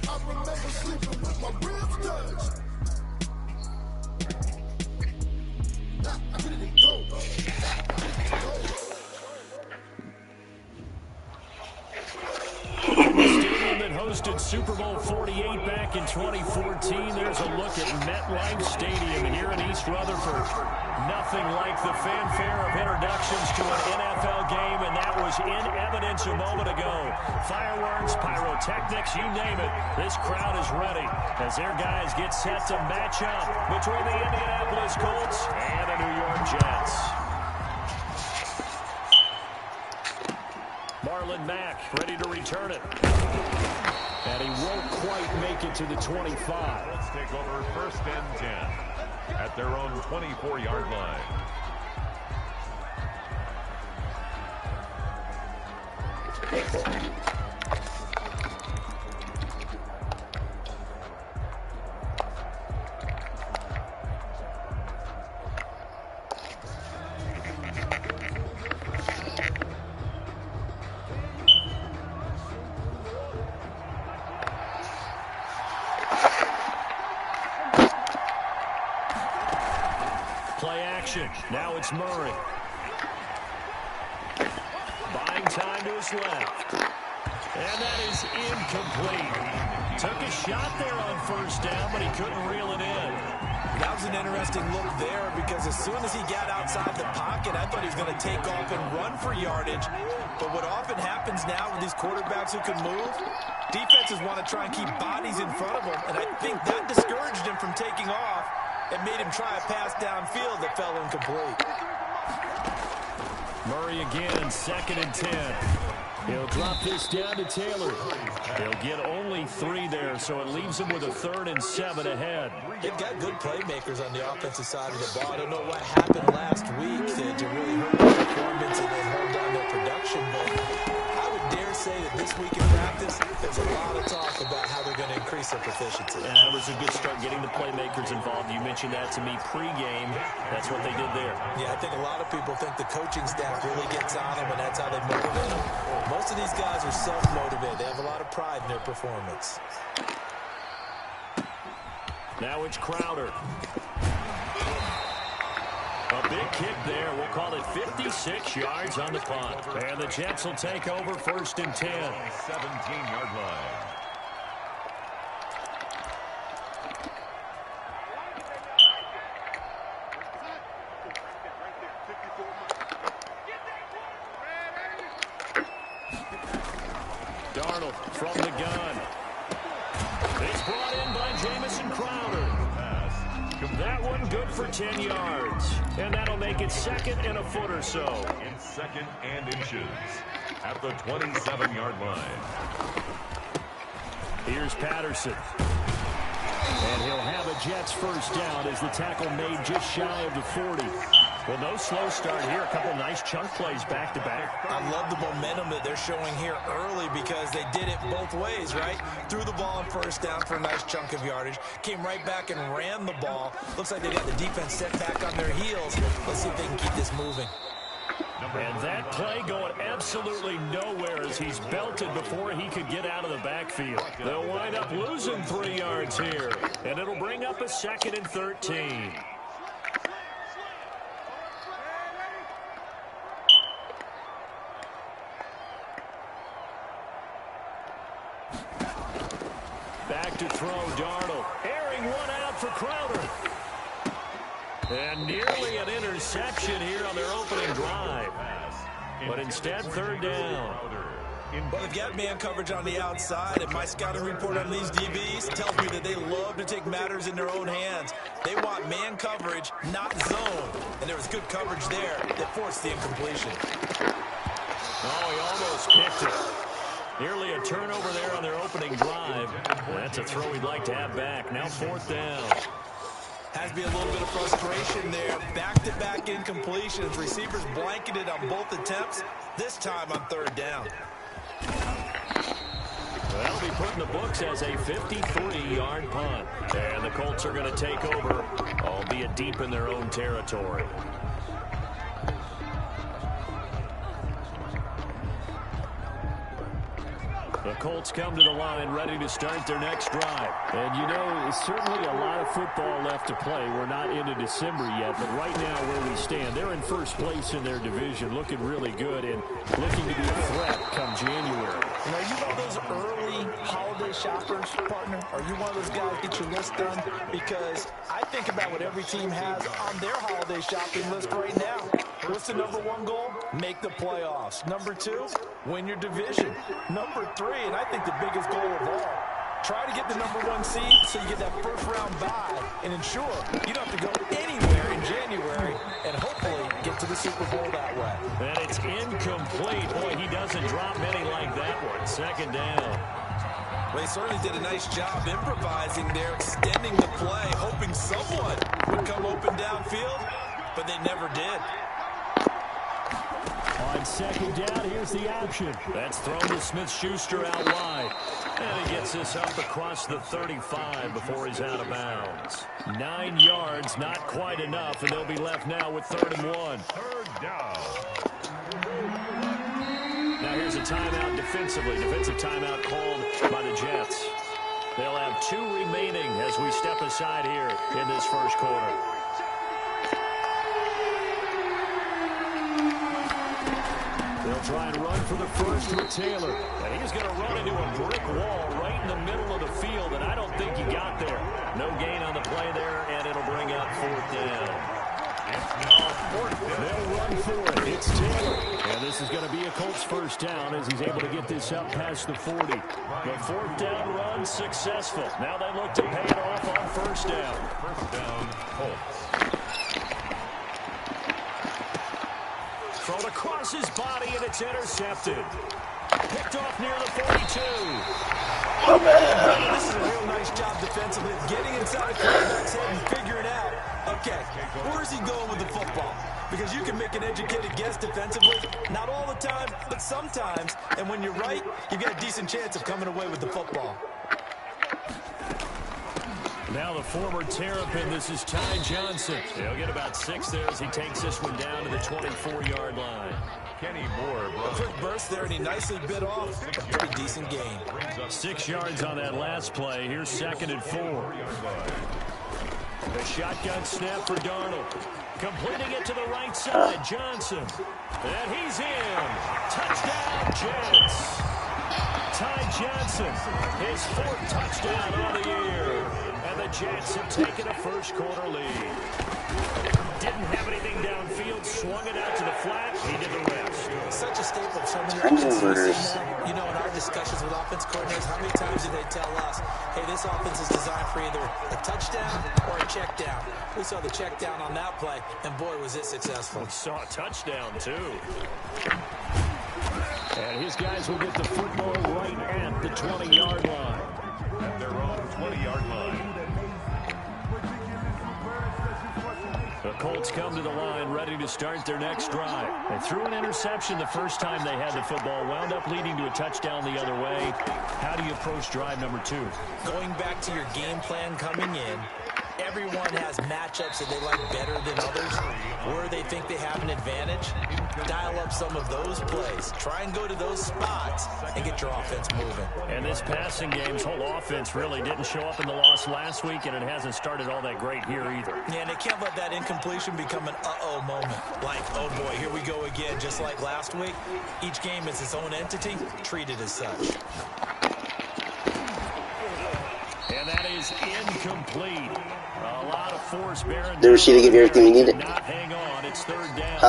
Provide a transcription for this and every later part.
I remember sleeping with my ribs touched. I didn't go. Stadium that hosted Super Bowl 48 back in 2014. There's a look at MetLife Stadium here in East Rutherford. Nothing like the fanfare of introductions to an NFL game, and that was in evidence a moment ago. Fireworks, pyrotechnics, you name it. This crowd is ready as their guys get set to match up between the Indianapolis Colts and the New York Jets. Marlon Mack ready to return it. And he won't quite make it to the 25. Let's take over 1st and 10 at their own 24-yard line. Play action. Now it's Murray. Buying time to his left. And that is incomplete. Took a shot there on 1st down, but he couldn't reel it in. That was an interesting look there because as soon as he got outside the pocket, I thought he was going to take off and run for yardage. But what often happens now with these quarterbacks who can move, defenses want to try and keep bodies in front of them, and I think that discouraged him from taking off. It made him try a pass downfield that fell incomplete. Murray again, 2nd and 10. He'll drop this down to Taylor. He'll get only 3 there, so it leaves him with a 3rd and 7 ahead. They've got good playmakers on the offensive side of the ball. I don't know what happened last week to really hurt their performance and then hold down their production, but I would dare say that this week in practice, there's a lot of talk about how they're going to increase their proficiency. And that was a good start, getting the playmakers involved. You mentioned that to me pregame. That's what they did there. Yeah, I think a lot of people think the coaching staff really gets on them, and that's how they motivate them. Most of these guys are self-motivated. They have a lot of pride in their performance. Now it's Crowder. A big kick there. We'll call it 56 yards on the punt. And the Jets will take over 1st and 10. 17-yard line. Darnold from the gun. It's brought in by Jamison Crowder. That one good for 10 yards. And that'll make it 2nd and a foot or so. In 2nd and inches at the 27-yard line. Here's Patterson. And he'll have a Jets 1st down as the tackle made just shy of the 40. Well, no slow start here. A couple nice chunk plays back-to-back. I love the momentum that they're showing here early because they did it both ways, right? Threw the ball on 1st down for a nice chunk of yardage. Came right back and ran the ball. Looks like they got the defense set back on their heels. Let's see if they can keep this moving. And that play going absolutely nowhere as he's belted before he could get out of the backfield. They'll wind up losing 3 yards here. And it'll bring up a 2nd and 13. Back to throw, Darnold. Airing one out for Crowder. And nearly an interception here on their opening drive. But instead, 3rd down. Well, they've got man coverage on the outside, and my scouting report on these DBs tells me that they love to take matters in their own hands. They want man coverage, not zone. And there was good coverage there that forced the incompletion. Oh, he almost picked it. Nearly a turnover there on their opening drive. That's a throw we'd like to have back. Now 4th down. Has to be a little bit of frustration there. Back-to-back incompletions. Receivers blanketed on both attempts, this time on 3rd down. That'll be put in the books as a 53-yard punt. And the Colts are going to take over, albeit deep in their own territory. The Colts come to the line ready to start their next drive. And, you know, certainly a lot of football left to play. We're not into December yet, but right now where we stand, they're in first place in their division, looking really good and looking to be a threat come January. And are you one of those early holiday shoppers, partner? Are you one of those guys get your list done? Because I think about what every team has on their holiday shopping list right now. What's the number one goal? Make the playoffs. Number two, win your division. Number three, and I think the biggest goal of all, try to get the number one seed so you get that first round bye and ensure you don't have to go anywhere in January and hopefully get to the Super Bowl that way. And it's incomplete. Boy, he doesn't drop many like that one. Second down. Well, he certainly did a nice job improvising there, extending the play, hoping someone would come open downfield, but they never did. On second down, here's the option. That's thrown to Smith-Schuster out wide. And he gets this up across the 35 before he's out of bounds. 9 yards, not quite enough, and they'll be left now with 3rd and 1. Third down. Now here's a timeout defensively. Defensive timeout called by the Jets. They'll have 2 remaining as we step aside here in this first quarter. They'll try and run for the first with Taylor. And he's going to run into a brick wall right in the middle of the field, and I don't think he got there. No gain on the play there, and it'll bring up 4th down. They'll run for it. It's Taylor. And this is going to be a Colts first down as he's able to get this up past the 40. The 4th down run successful. Now they look to pay it off on first down. First down, Colts. Thrown across his body, and it's intercepted. Picked off near the 42. This is a real nice job defensively, getting inside the quarterback's head and figuring out, okay, where's he going with the football? Because you can make an educated guess defensively, not all the time, but sometimes. And when you're right, you've got a decent chance of coming away with the football. Now the former Terrapin, this is Ty Johnson. He'll get about 6 there as he takes this one down to the 24-yard line. Kenny Moore A quick burst there, and he nicely bit off a pretty decent gain. 6 yards on that last play. Here's 2nd and 4. The shotgun snap for Darnold. Completing it to the right side, Johnson. And he's in. Touchdown, Jets. Ty Johnson, his 4th touchdown on the year. And the Jets have taken a first quarter lead. Didn't have anything downfield, swung it out to the flat. He did the rest. Such a staple of so many offenses. You know, in our discussions with offense coordinators, how many times did they tell us, hey, this offense is designed for either a touchdown or a check down. We saw the check down on that play, and boy, was it successful. We saw a touchdown, too. And his guys will get the football right at the 20-yard line. at their own 20-yard line. The Colts come to the line ready to start their next drive. They threw an interception the first time they had the football, wound up leading to a touchdown the other way. How do you approach drive number 2? Going back to your game plan coming in, everyone has matchups that they like better than others, where they think they have an advantage. Dial up some of those plays. Try and go to those spots and get your offense moving. And this passing game's whole offense really didn't show up in the loss last week, and it hasn't started all that great here either. Yeah, and they can't let that incompletion become an uh-oh moment. Like, oh boy, here we go again, just like last week. Each game is its own entity, treated as such. And that is incomplete. A lot of force bearing. Did Rashida give you everything you needed? Not hang on. It's third down.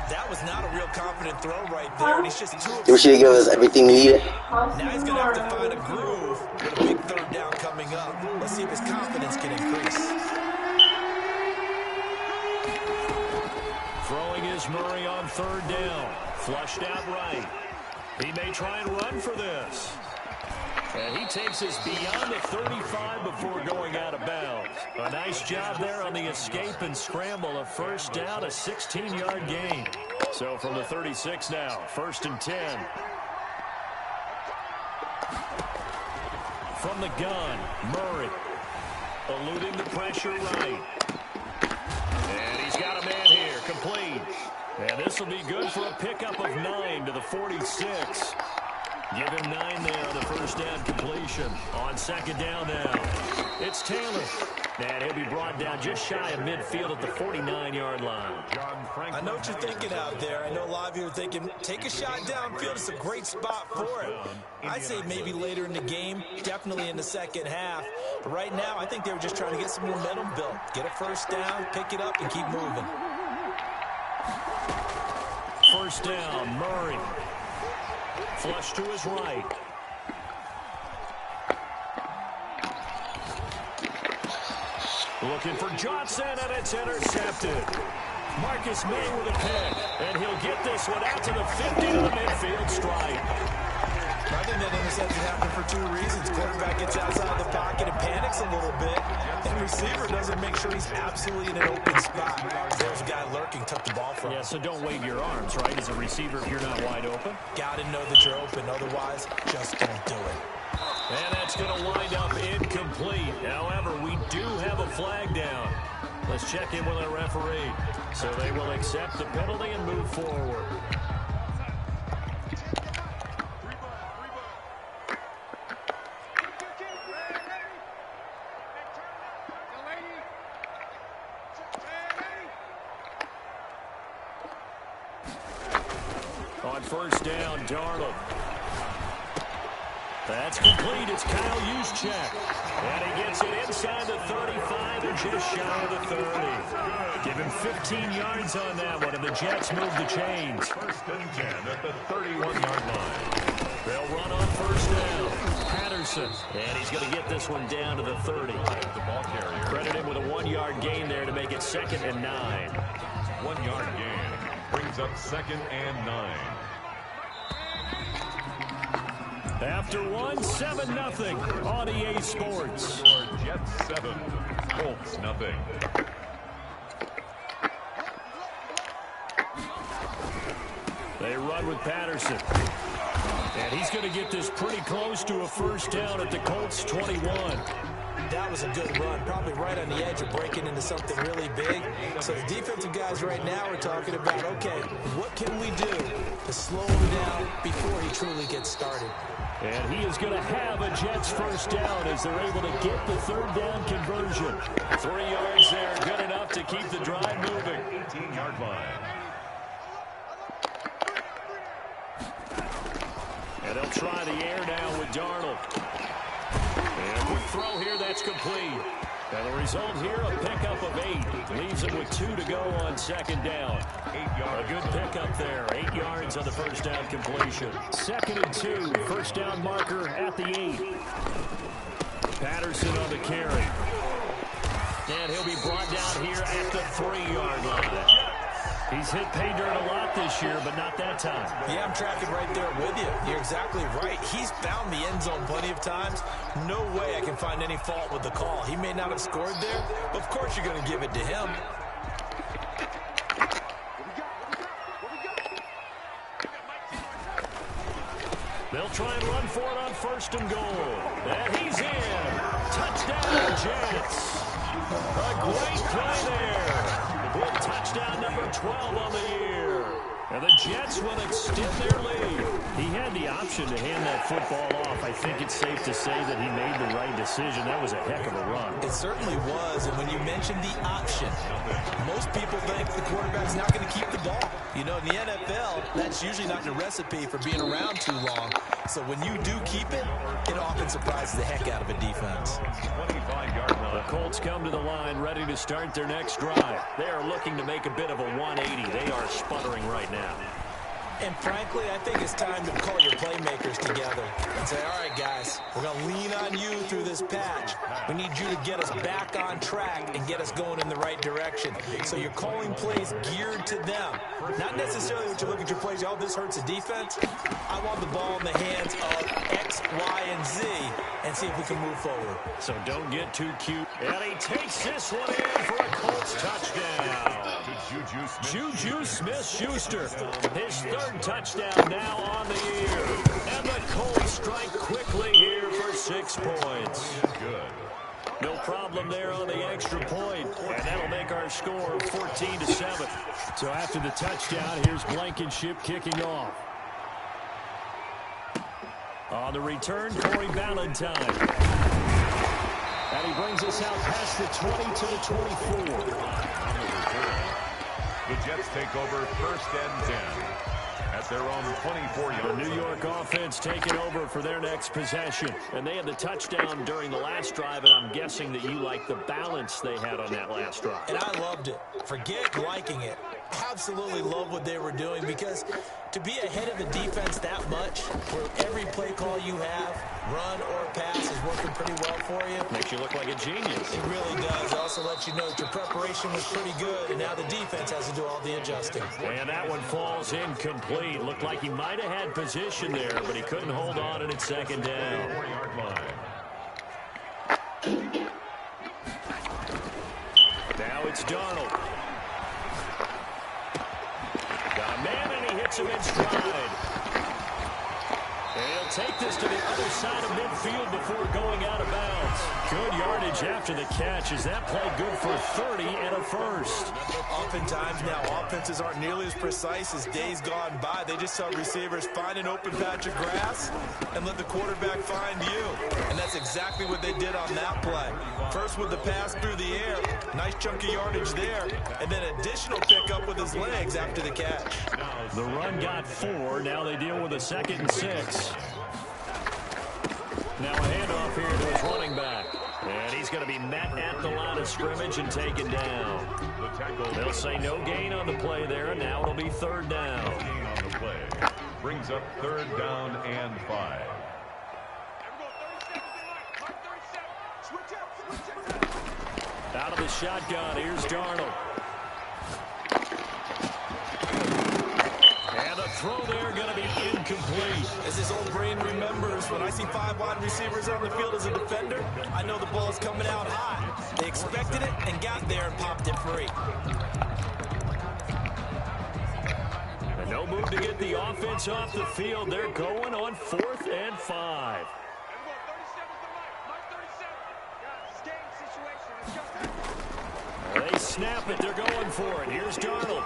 That was not a real confident throw right there, and he's just too Did Rashida give us everything we needed? Now he's going to have to find a groove with a big third down coming up. Let's see if his confidence can increase. Throwing is Murray on third down. Flushed out right. He may try and run for this. And he takes us beyond the 35 before going out of bounds. A nice job there on the escape and scramble. A first down, a 16-yard gain. So from the 36 now, 1st and 10. From the gun, Murray. Eluding the pressure right. And he's got a man here, complete. And this will be good for a pickup of 9 to the 46. Give him 9 there on the first down completion. On second down now, it's Taylor. And he'll be brought down just shy of midfield at the 49-yard line. I know what you're thinking out there. I know a lot of you are thinking, take a shot downfield. It's a great spot for it. I'd say maybe later in the game, definitely in the second half. But right now, I think they were just trying to get some momentum built. Get a first down, pick it up, and keep moving. First down, Murray. Flush to his right. Looking for Johnson, and it's intercepted. Marcus May with a pick, and he'll get this one out to the 50 to the midfield stripe. I think that interception happened for 2 reasons. Quarterback gets outside the pocket and panics a little bit, and receiver doesn't make sure he's absolutely in an open spot. There's a guy lurking, took the ball from him. Yeah, so don't wave your arms, right, as a receiver if you're not wide open. Got to know that you're open. Otherwise, just don't do it. And that's going to wind up incomplete. However, we do have a flag down. Let's check in with our referee. So they will accept the penalty and move forward. On first down, Darnold. That's complete. It's Kyle Juszczyk. And he gets it inside the 35 and just shy of the 30. Give him 15 yards on that one, and the Jets move the chains. First and 10 at the 31-yard line. They'll run on first down. Patterson. And he's going to get this one down to the 30. The ball carrier. Credit him with a 1-yard gain there to make it 2nd and 9. 1-yard gain. Brings up 2nd and 9. After 1, 7-0 on EA Sports. Jets 7, Colts nothing. They run with Patterson. And he's going to get this pretty close to a first down at the Colts 21. That was a good run, probably right on the edge of breaking into something really big. So the defensive guys right now are talking about, okay, what can we do to slow him down before he truly gets started? And he is going to have a Jets first down as they're able to get the 3rd down conversion. 3 yards there, good enough to keep the drive moving. 18-yard line. And they'll try the air now with Darnold. And a quick throw here, that's complete. And the result here, a pickup of 8. Leaves him with 2 to go on 2nd down. 8 yards. A good pickup there. 8 yards on the first down completion. 2nd and 2. First down marker at the 8. Patterson on the carry. And he'll be brought down here at the 3-yard line. He's hit pay dirt a lot this year, but not that time. Yeah, I'm tracking right there with you. You're exactly right. He's found the end zone plenty of times. No way I can find any fault with the call. He may not have scored there, but of course you're going to give it to him. They'll try and run for it on 1st and goal. And he's in. Touchdown, Jets. A great play there. With touchdown number 12 on the year. And the Jets will extend their lead. He had the option to hand that football off. I think it's safe to say that he made the right decision. That was a heck of a run. It certainly was. And when you mentioned the option, most people think the quarterback's not going to keep the ball. You know, in the NFL, that's usually not the recipe for being around too long. So when you do keep it, it often surprises the heck out of a defense. 25-yard line. The Colts come to the line ready to start their next drive. They are looking to make a bit of a 180. They are sputtering right now. And frankly, I think it's time to call your playmakers together and say, all right, guys, we're going to lean on you through this patch. We need you to get us back on track and get us going in the right direction. So you're calling plays geared to them. Not necessarily what you look at your plays, oh, this hurts the defense. I want the ball in the hands of X, Y, and Z and see if we can move forward. So don't get too cute. And he takes this one in for a Colts touchdown. Juju Smith-Schuster, his 3rd touchdown now on the year. And the Colts strike quickly here for 6 points. Good. No problem there on the extra point. And that'll make our score 14-7. So after the touchdown, here's Blankenship kicking off. On the return, Corey Ballantyne. And he brings us out past the 20 to the 24. The Jets take over 1st and 10 at their own 24-yard line. The New York offense taking over for their next possession. And they had the touchdown during the last drive, and I'm guessing that you like the balance they had on that last drive. And I loved it. Forget liking it. Absolutely love what they were doing, because to be ahead of the defense that much, where every play call you have, run or pass, is working pretty well for you. Makes you look like a genius. It really does. It also lets you know that your preparation was pretty good, and now the defense has to do all the adjusting. And that one falls incomplete. Looked like he might have had position there, but he couldn't hold on, and it's 2nd down. 4-yard line. Now it's Darnold. Got a man, and he hits him in stride. And he'll take this to the other side of midfield before going out of bounds. Good yardage after the catch. Is that play good for 30 and a first? Oftentimes now, offenses aren't nearly as precise as days gone by. They just saw receivers find an open patch of grass and let the quarterback find you. And that's exactly what they did on that play. First with the pass through the air, nice chunky yardage there, and then additional pickup with his legs after the catch. The run got 4. Now they deal with a 2nd and 6. Now a handoff here to his running back. And he's going to be met at the line of scrimmage and taken down. They'll say no gain on the play there, and now it'll be 3rd down. No gain on the play. Brings up 3rd down and 5. Out of the shotgun, here's Darnold. And the throw there going to be incomplete. As his old brain remembers, when I see 5 wide receivers on the field as a defender, I know the ball's coming out high. They expected it and got there and popped it free. And no move to get the offense off the field. They're going on 4th and 5. They snap it. They're going for it. Here's Darnold.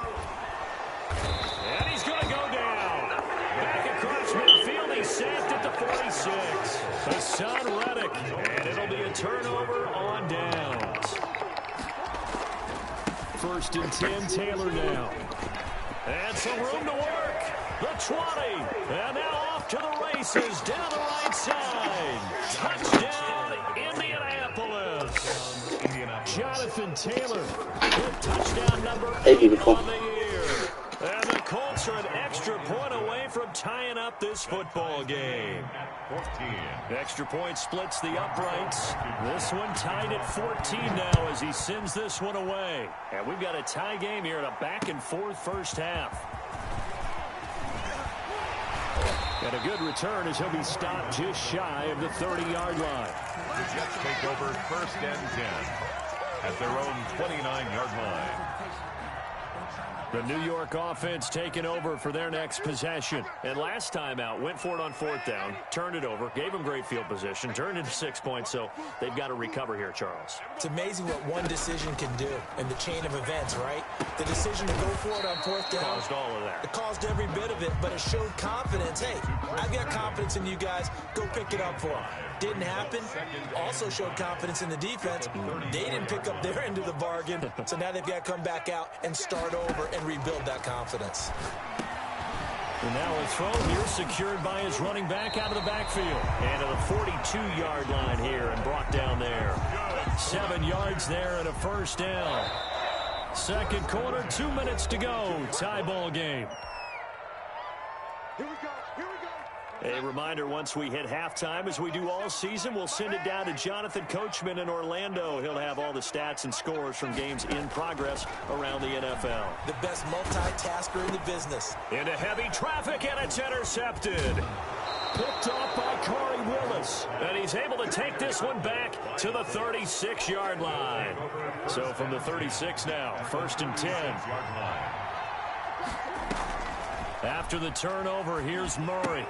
And he's going to go down. Back across midfield. He's sacked at the 46. Hassan Reddick. And it'll be a turnover on downs. 1st and 10, Taylor now. And some room to work. The 20. And now off to the races down the right side. Touchdown, Indianapolis. Jonathan Taylor with touchdown number 8 on the year. And the Colts are an extra point away from tying up this football game. 14. Extra point splits the uprights. This one tied at 14 now as he sends this one away. And we've got a tie game here in a back-and-forth first half. And a good return as he'll be stopped just shy of the 30-yard line. The Jets take over 1st and 10 at their own 29-yard line. The New York offense taking over for their next possession. And last time out, went for it on 4th down, turned it over, gave them great field position, turned into 6 points, so they've got to recover here, Charles. It's amazing what one decision can do in the chain of events, right? The decision to go for it on 4th down Caused all of that. It caused every bit of it, but it showed confidence. Hey, I've got confidence in you guys. Go pick it up for them. Didn't happen. Also showed confidence in the defense. They didn't pick up their end of the bargain, so now they've got to come back out and start over and rebuild that confidence. And now a throw here secured by his running back out of the backfield. And to the 42-yard line here and brought down there. 7 yards there and a 1st down. 2nd quarter, 2 minutes to go. Tie ball game. Here we go. Here we go. A reminder, once we hit halftime, as we do all season, we'll send it down to Jonathan Coachman in Orlando. He'll have all the stats and scores from games in progress around the NFL. The best multitasker in the business. Into heavy traffic, and it's intercepted. Picked off by Corey Willis. And he's able to take this one back to the 36-yard line. So from the 36 now, 1st and 10. After the turnover, here's Murray.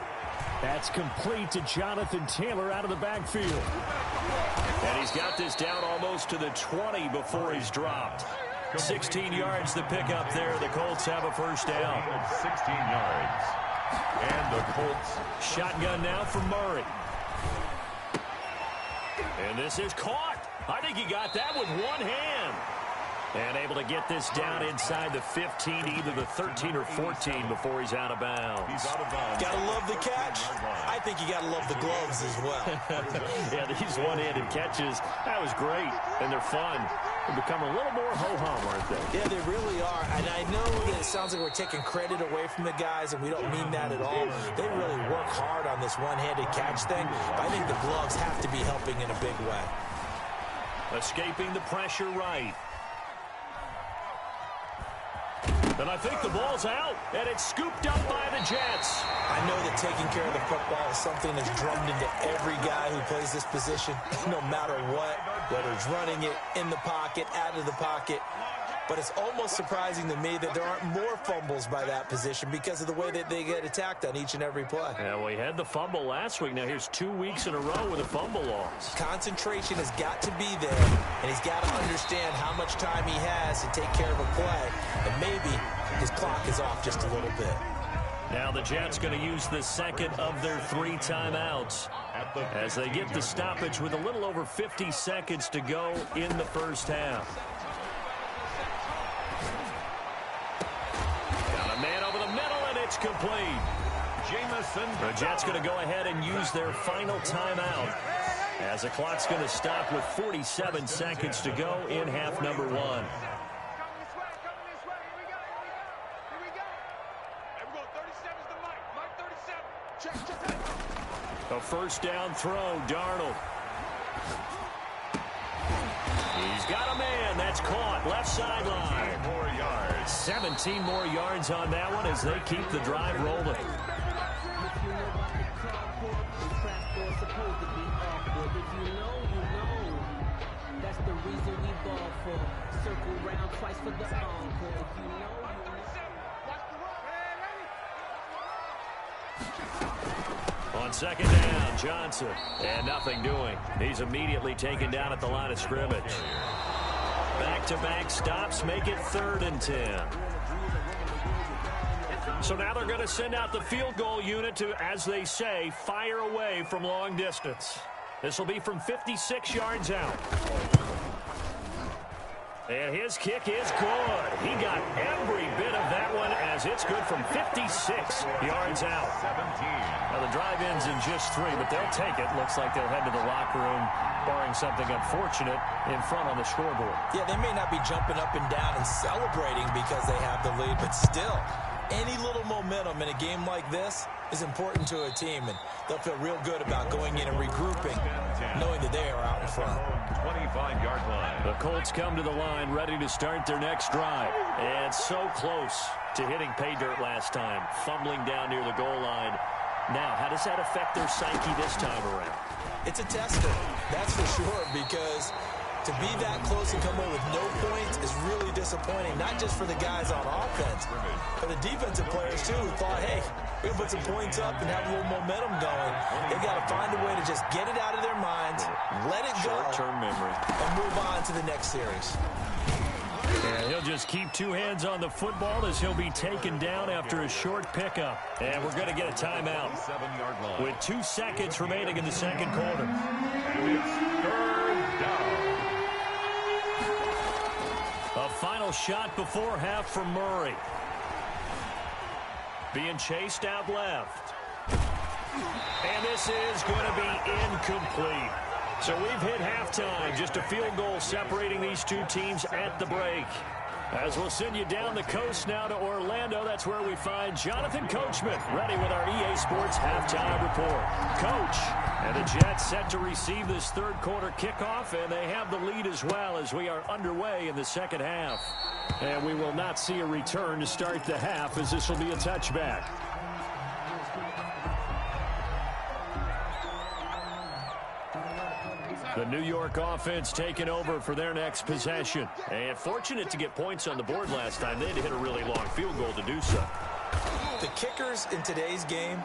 That's complete to Jonathan Taylor out of the backfield. And he's got this down almost to the 20 before he's dropped. 16 yards the pickup there. The Colts have a 1st down. 16 yards. And the Colts. Shotgun now from Murray. And this is caught. I think he got that with one hand. And able to get this down inside the 15, either the 13 or 14 before he's out of bounds. He's out of bounds. Gotta love the catch. I think you gotta love the gloves as well. Yeah, these one-handed catches, that was great. And they're fun. They become a little more ho-hum, aren't they? Yeah, they really are. And I know that it sounds like we're taking credit away from the guys, and we don't mean that at all. They really work hard on this one-handed catch thing. But I think the gloves have to be helping in a big way. Escaping the pressure right. And I think the ball's out, and it's scooped up by the Jets. I know that taking care of the football is something that's drummed into every guy who plays this position, no matter what, whether it's running it, in the pocket, out of the pocket. But it's almost surprising to me that there aren't more fumbles by that position because of the way that they get attacked on each and every play. Yeah, well, he had the fumble last week. Now here's 2 weeks in a row with a fumble loss. Concentration has got to be there, and he's got to understand how much time he has to take care of a play. And maybe his clock is off just a little bit. Now the Jets going to use the second of their 3 timeouts as they get the stoppage with a little over 50 seconds to go in the first half. Got a man over the middle, and it's complete. Jamison. The Jets going to go ahead and use their final timeout as the clock's going to stop with 47 seconds to go in half number 1. A first down throw, Darnold. He's got a man. That's caught. Left sideline. 17 more yards. 17 more yards on that one as they keep the drive rolling. That's the reason we ball for. Circle round twice for the encore. If you know, On second down, Johnson. And nothing doing. He's immediately taken down at the line of scrimmage. Back-to-back stops make it 3rd and 10. So now they're going to send out the field goal unit to, as they say, fire away from long distance. This will be from 56 yards out. And his kick is good. He got every bit of that one as it's good from 56 yards out. 17. Now the drive ends in just 3, but they'll take it. Looks like they'll head to the locker room, barring something unfortunate, in front on the scoreboard. Yeah, they may not be jumping up and down and celebrating because they have the lead, but still, any little momentum in a game like this is important to a team, and they'll feel real good about going in and regrouping, knowing that they are out in front. 25-yard line. The Colts come to the line ready to start their next drive. And so close to hitting pay dirt last time, fumbling down near the goal line. Now, how does that affect their psyche this time around? It's a tester, that's for sure, because to be that close and come away with no points is really disappointing, not just for the guys on offense, but the defensive players, too, who thought, hey, we're going to put some points up and have a little momentum going. They've got to find a way to just get it out of their minds, let it go, Short-term memory, and move on to the next series. And he'll just keep 2 hands on the football as he'll be taken down after a short pickup. And we're going to get a timeout 7-yard line. with 2 seconds remaining in the second quarter. And it's 3rd down. A final shot before half from Murray. Being chased out left. And this is going to be incomplete. So we've hit halftime. Just a field goal separating these 2 teams at the break. As we'll send you down the coast now to Orlando, that's where we find Jonathan Coachman, ready with our EA Sports halftime report. Coach, and the Jets set to receive this 3rd quarter kickoff, and they have the lead as well as we are underway in the second half. And we will not see a return to start the half, as this will be a touchback. The New York offense taking over for their next possession. And fortunate to get points on the board last time. They had to hit a really long field goal to do so. The kickers in today's game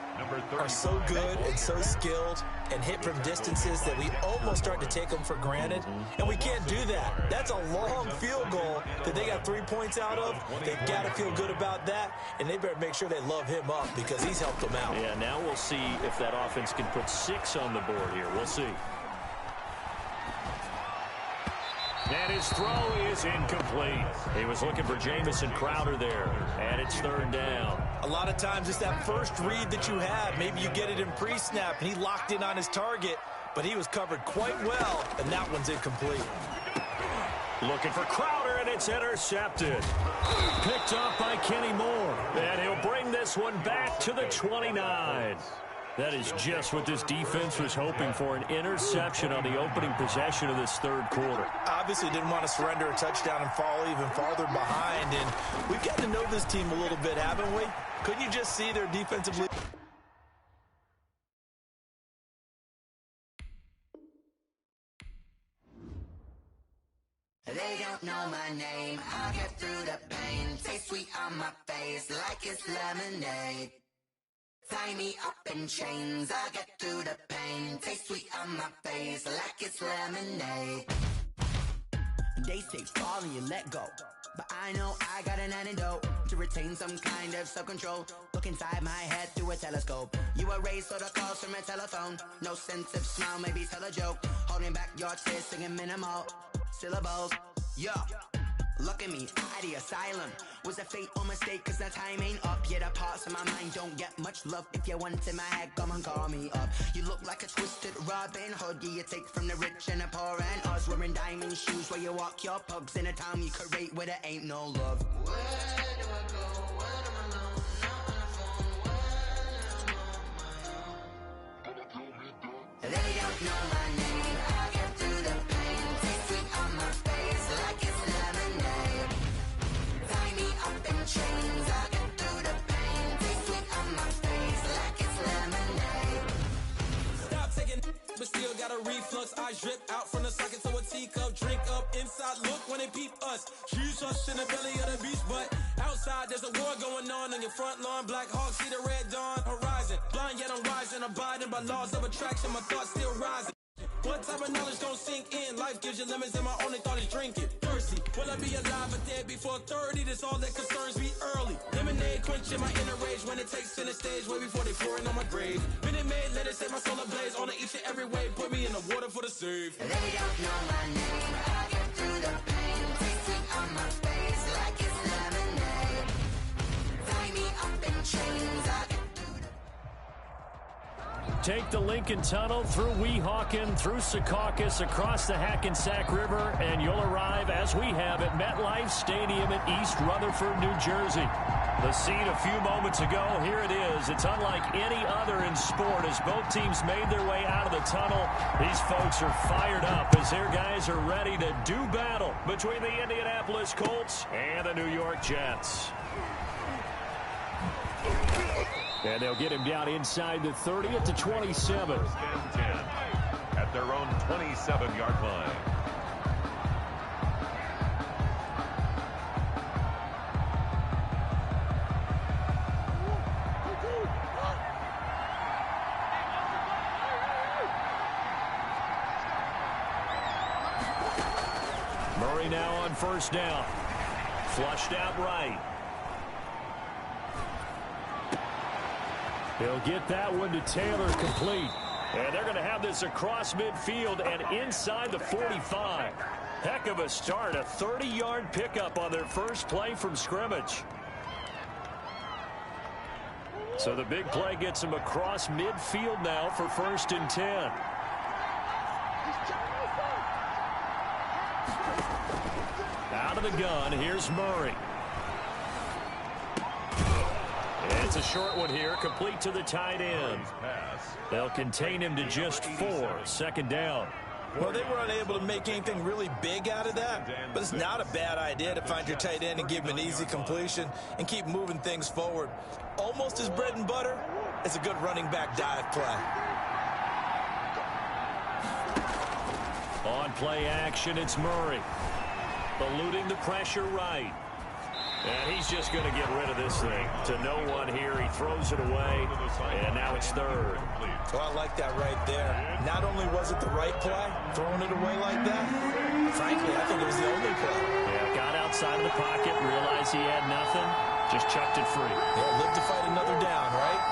are so good and so skilled and hit from distances that we almost start to take them for granted, and we can't do that. That's a long field goal that they got 3 points out of. They've got to feel good about that, and they better make sure they love him up because he's helped them out. Yeah, now we'll see if that offense can put 6 on the board here. We'll see. And his throw is incomplete. He was looking for Jamison Crowder there, and it's 3rd down. A lot of times it's that first read that you have. Maybe you get it in pre-snap, and he locked in on his target, but he was covered quite well, and that one's incomplete. Looking for Crowder, and it's intercepted. Picked up by Kenny Moore, and he'll bring this one back to the 29. That is just what this defense was hoping for, an interception on the opening possession of this 3rd quarter. Obviously didn't want to surrender a touchdown and fall even farther behind, and we've got to know this team a little bit, haven't we? Couldn't you just see their defensive lead? They don't know my name, I'll get through the pain. Taste sweet on my face like it's lemonade. Tie me up in chains, I'll get through the pain. Taste sweet on my face like it's lemonade. They say fall and you let go, but I know I got an antidote to retain some kind of self-control. Look inside my head through a telescope. You erase all the calls from a telephone. No sense of smile, maybe tell a joke. Holding back your tears, singing minimal syllables. Yo, look at me, out the asylum. Was a fate or mistake, cause the time ain't up. Yet the parts of my mind don't get much love. If you want in my head, come and call me up. You look like a twisted Robin Hood. Yeah, you take from the rich and the poor and us. Wearing diamond shoes where you walk your pugs in a town you create where there ain't no love. Where do I go? When I'm alone, not on the phone. When I'm on my own. They don't know my name. I get through the pain. Taste sweet on my face like it's lemonade. Tie me up in chains. I get through the pain. Taste sweet on my face like it's lemonade. Stop taking, but still got a reflux. Eyes drip out from the socket to a teacup. Drink up inside, look when they peep us. Choose us in the belly of the beast, but outside there's a war going on your front lawn. Black Hawk see the red dawn horizon. Blind yet I'm rising, abiding by laws of attraction. My thoughts still rising. What type of knowledge don't sink in? Life gives you lemons and my only thought is drinking. Thirsty, will I be alive or dead before 30? That's all that concerns me early. Lemonade quenching my inner rage when it takes center stage way before they pouring on my grave. Minute Maid, let it set my soul ablaze on each and every way. Put me in the water for the save. They don't know my name. I get through the pain. Taste sweet on my face like it's lemonade. Tie me up in chains. I get through the... Take the Lincoln Tunnel through Weehawken, through Secaucus, across the Hackensack River, and you'll arrive, as we have, at MetLife Stadium in East Rutherford, New Jersey. The scene a few moments ago, here it is. It's unlike any other in sport as both teams made their way out of the tunnel. These folks are fired up as their guys are ready to do battle between the Indianapolis Colts and the New York Jets. And they'll get him down inside the 30 at the 27. 10 at their own 27-yard line. Murray now on 1st down. Flushed out right. He'll get that one to Taylor complete. And they're going to have this across midfield and inside the 45. Heck of a start, a 30-yard pickup on their first play from scrimmage. So the big play gets them across midfield now for 1st and 10. Out of the gun, here's Murray. It's a short one here, complete to the tight end. They'll contain him to just 4. 2nd down. Well, they were unable to make anything really big out of that, but it's not a bad idea to find your tight end and give him an easy completion and keep moving things forward. Almost as bread and butter as a good running back dive play. On play action, it's Murray. Eluding the pressure right. And he's just going to get rid of this thing. To no one here. He throws it away, and now it's third. Oh, I like that right there. Not only was it the right play, throwing it away like that, frankly, I think it was the only play. Yeah, got outside of the pocket, realized he had nothing, just chucked it free. Yeah, live to fight another down, right?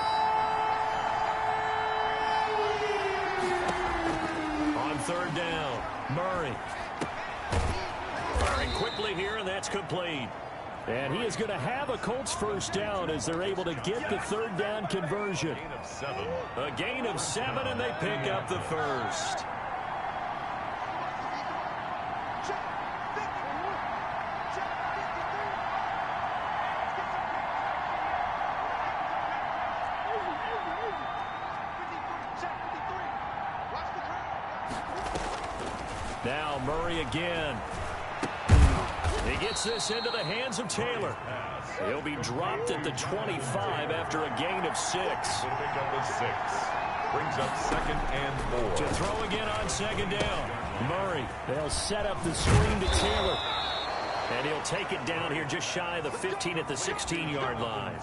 On third down, Murray. Firing quickly here, and that's complete. And he is going to have a Colts first down as they're able to get the third down conversion. A gain of 7, and they pick up the first. Now Murray again. He gets this into the hands of Taylor. He'll be dropped at the 25 after a gain of 6. He'll pick up a 6. Brings up 2nd and 4. To throw again on 2nd down. Murray. They'll set up the screen to Taylor. And he'll take it down here just shy of the 15 at the 16-yard line.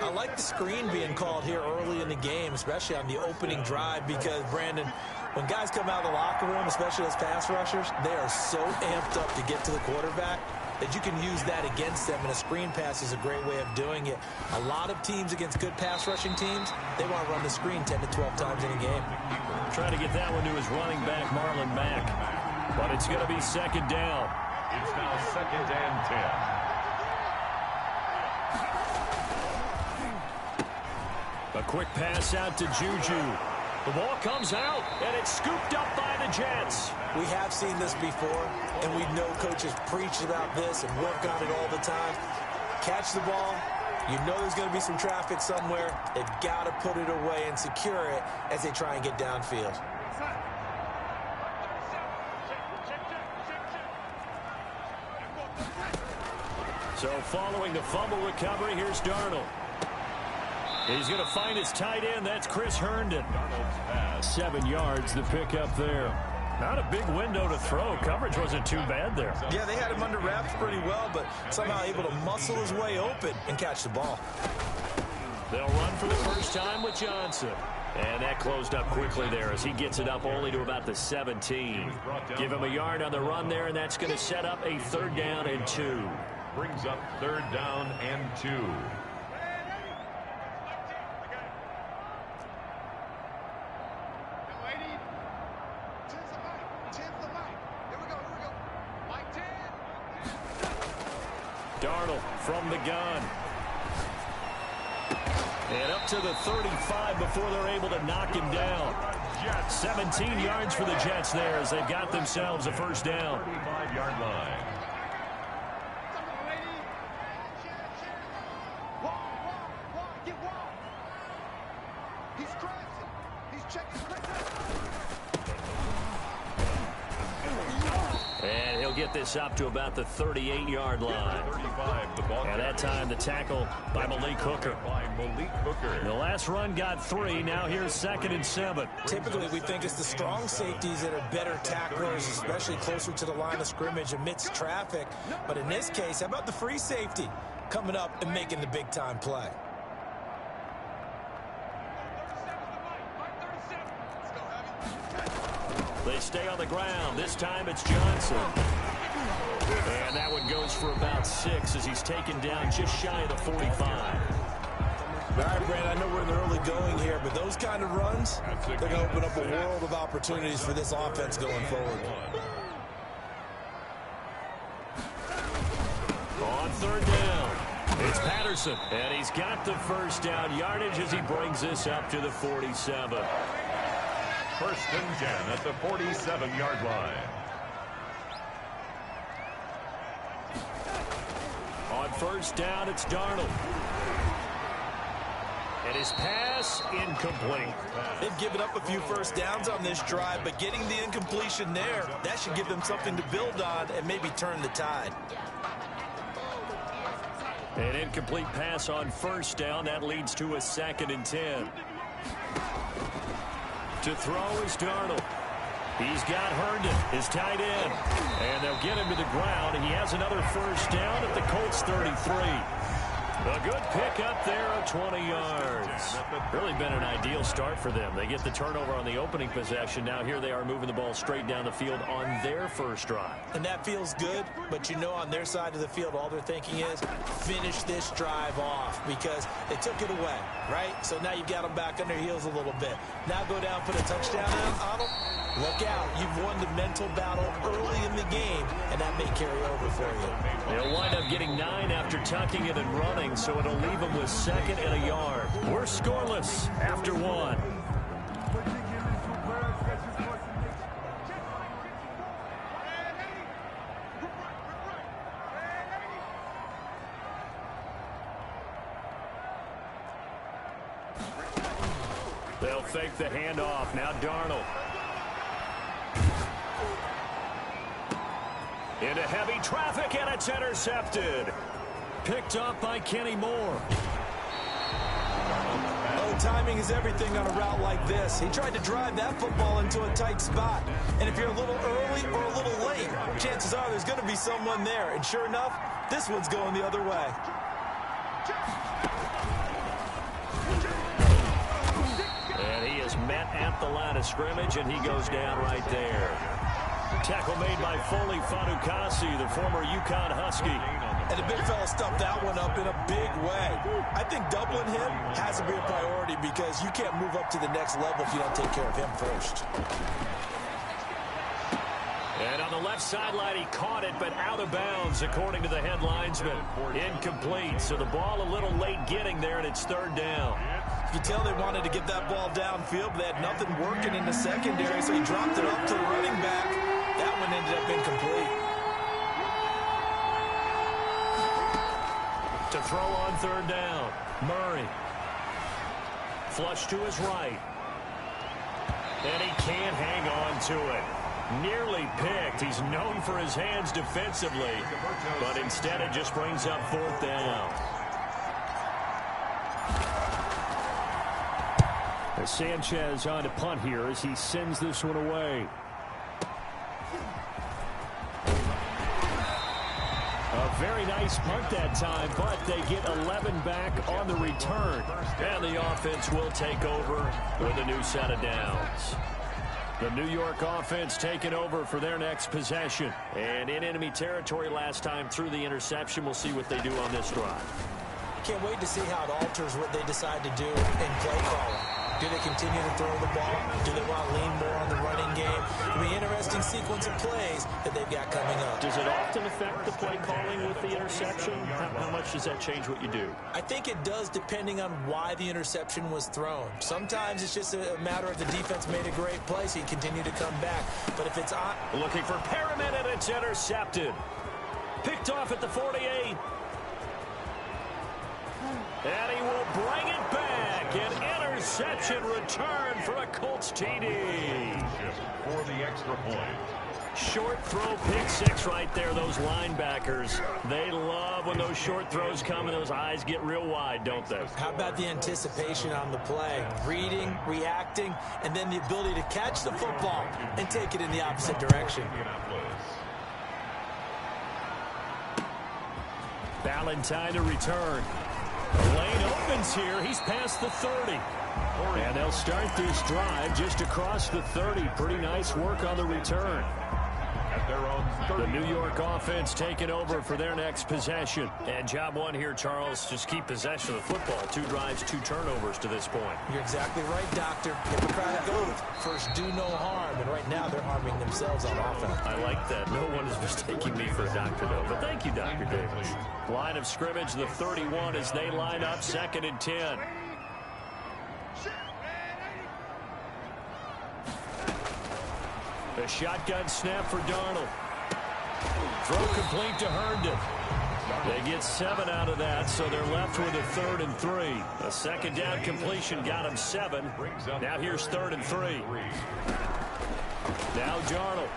I like the screen being called here early in the game, especially on the opening drive, because, Brandon, when guys come out of the locker room, especially as pass rushers, they are so amped up to get to the quarterback that you can use that against them, and a screen pass is a great way of doing it. A lot of teams against good pass rushing teams, they want to run the screen 10 to 12 times in a game. Trying to get that one to his running back, Marlon Mack. But it's going to be 2nd down. It's now 2nd and 10. A quick pass out to Juju. The ball comes out, and it's scooped up by the Jets. We have seen this before, and we know coaches preach about this and work on it all the time. Catch the ball. You know there's going to be some traffic somewhere. They've got to put it away and secure it as they try and get downfield. So following the fumble recovery, here's Darnold. He's going to find his tight end. That's Chris Herndon. 7 yards, the pickup there. Not a big window to throw. Coverage wasn't too bad there. Yeah, they had him under wraps pretty well, but somehow able to muscle his way open and catch the ball. They'll run for the first time with Johnson. And that closed up quickly there as he gets it up only to about the 17. Give him a yard on the run there, and that's going to set up a 3rd down and 2. Brings up 3rd down and 2. Darnold from the gun. And up to the 35 before they're able to knock him down. 17 yards for the Jets there as they've got themselves a first down. 35-yard line. And he'll get this up to about the 38-yard line. 35, the ball. And that time the tackle by Malik Hooker. The last run got 3. Now here's 2nd and 7. Typically, we think it's the strong safeties that are better tacklers, especially closer to the line of scrimmage amidst traffic. But in this case, how about the free safety coming up and making the big-time play? They stay on the ground. This time it's Johnson. And that one goes for about 6 as he's taken down just shy of the 45. All right, Brad, I know we're in the early going here, but those kind of runs, they're going to open up a world of opportunities for this offense going forward. On 3rd down, it's Patterson. And he's got the first down yardage as he brings this up to the 47. 1st and 10 at the 47-yard line. On 1st down, it's Darnold. And his pass incomplete. They've given up a few first downs on this drive, but getting the incompletion there, that should give them something to build on and maybe turn the tide. An incomplete pass on 1st down. That leads to a 2nd and 10. To throw is Darnold. He's got Herndon, his tight end. And they'll get him to the ground. He has another first down at the Colts 33. A good pickup there of 20 yards. Really been an ideal start for them. They get the turnover on the opening possession. Now here they are moving the ball straight down the field on their first drive. And that feels good, but you know on their side of the field, all they're thinking is finish this drive off because they took it away, right? So now you've got them back on their heels a little bit. Now go down, put a touchdown on them. Look out. You've won the mental battle early in the game, and that may carry over for you. They'll wind up getting 9 after tucking it and running, so it'll leave them with 2nd and a yard. We're scoreless after 1. They'll fake the handoff. Now Darnold. Into heavy traffic, and it's intercepted. Picked up by Kenny Moore. Oh, timing is everything on a route like this. He tried to drive that football into a tight spot. And if you're a little early or a little late, chances are there's going to be someone there. And sure enough, this one's going the other way. And he is met at the line of scrimmage, and he goes down right there. Tackle made by Foley Fatukasi, the former UConn Husky. And the big fella stuffed that one up in a big way. I think doubling him has to be a priority because you can't move up to the next level if you don't take care of him first. And on the left sideline, he caught it, but out of bounds, according to the head linesman. Incomplete, so the ball a little late getting there, and it's 3rd down. You can tell they wanted to get that ball downfield, but they had nothing working in the secondary, so he dropped it up to the running back. That one ended up incomplete. To throw on 3rd down, Murray. Flush to his right. And he can't hang on to it. Nearly picked. He's known for his hands defensively, but instead it just brings up 4th down. Sanchez on to punt here as he sends this one away. A very nice punt that time, but they get 11 back on the return. And the offense will take over with a new set of downs. The New York offense taking over for their next possession. And in enemy territory last time through the interception. We'll see what they do on this drive. Can't wait to see how it alters what they decide to do in play calling. Do they continue to throw the ball? Do they want to lean more on the running game? It'll be an interesting sequence of plays that they've got coming up. Does it often affect the play calling with the interception? How much does that change what you do? I think it does depending on why the interception was thrown. Sometimes it's just a matter of the defense made a great play, so you continue to come back. But if it's on... Looking for Perriman, and it's intercepted. Picked off at the 48. And he will bring it back. An interception return for a Colts TD. For the extra point. Short throw, pick 6 right there. Those linebackers, they love when those short throws come and those eyes get real wide, don't they? How about the anticipation on the play? Reading, reacting, and then the ability to catch the football and take it in the opposite direction. Valentine to return. The lane opens here. He's past the 30. And they'll start this drive just across the 30. Pretty nice work on the return. At their own 30. The New York offense taking over for their next possession. And job one here, Charles, just keep possession of the football. 2 drives, 2 turnovers to this point. You're exactly right, Doctor. Hippocratic oath. First, do no harm. And right now, they're harming themselves on offense. I like that. No one is mistaking me for a doctor, though. But thank you, Dr. Davis. Line of scrimmage, the 31 as they line up 2nd and 10. A shotgun snap for Darnold. Throw complete to Herndon. They get 7 out of that, so they're left with a 3rd and 3. A 2nd down completion got him 7. Now here's 3rd and 3. Now Darnold.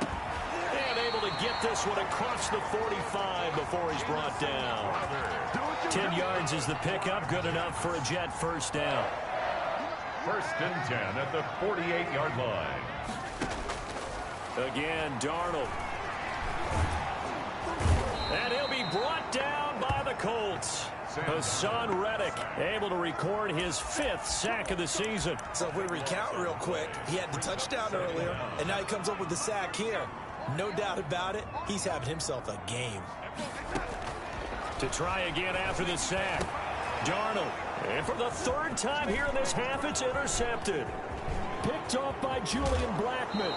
And able to get this one across the 45 before he's brought down. 10 yards is the pickup. Good enough for a Jet first down. 1st and 10 at the 48-yard line. Again, Darnold. And he'll be brought down by the Colts. Hassan Reddick able to record his 5th sack of the season. So if we recount real quick, he had the touchdown earlier, and now he comes up with the sack here. No doubt about it, he's having himself a game. To try again after the sack. Darnold. And for the 3rd time here in this half, it's intercepted. Picked off by Julian Blackmon.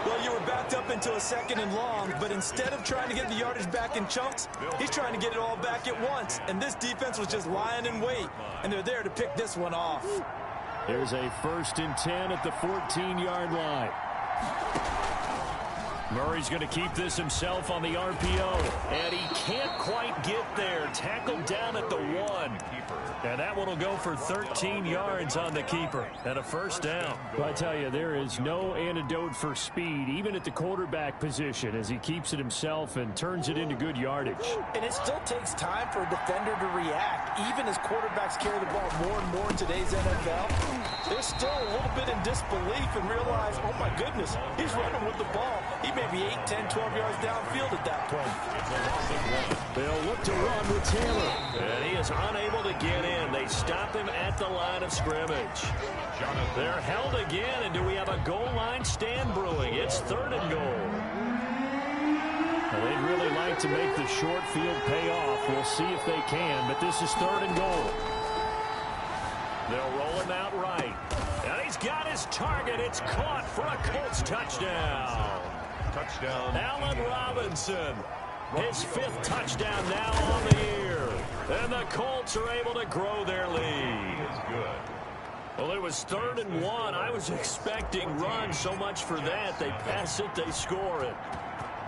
Well, you were backed up into a 2nd and long, but instead of trying to get the yardage back in chunks, he's trying to get it all back at once. And this defense was just lying in wait, and they're there to pick this one off. There's a 1st and 10 at the 14-yard line. Murray's going to keep this himself on the RPO, and he can't quite get there. Tackled down at the 1. And that one will go for 13 yards on the keeper and a 1st down. I tell you, there is no antidote for speed, even at the quarterback position, as he keeps it himself and turns it into good yardage. And it still takes time for a defender to react, even as quarterbacks carry the ball more and more in today's NFL. They're still a little bit in disbelief and realize, oh my goodness, he's running with the ball. He may be 8, 10, 12 yards downfield at that point. They'll look to run with Taylor. And he is unable to get in. They stop him at the line of scrimmage. They're held again, and do we have a goal line stand brewing? It's 3rd and goal. Well, they'd really like to make the short field pay off. We'll see if they can, but this is 3rd and goal. They'll roll him out right. And he's got his target. It's caught for a Colts touchdown. Touchdown. Allen Robinson. His 5th touchdown now on the year. And the Colts are able to grow their lead. Good. Well, it was 3rd and 1. I was expecting run, so much for that. They pass it, they score it.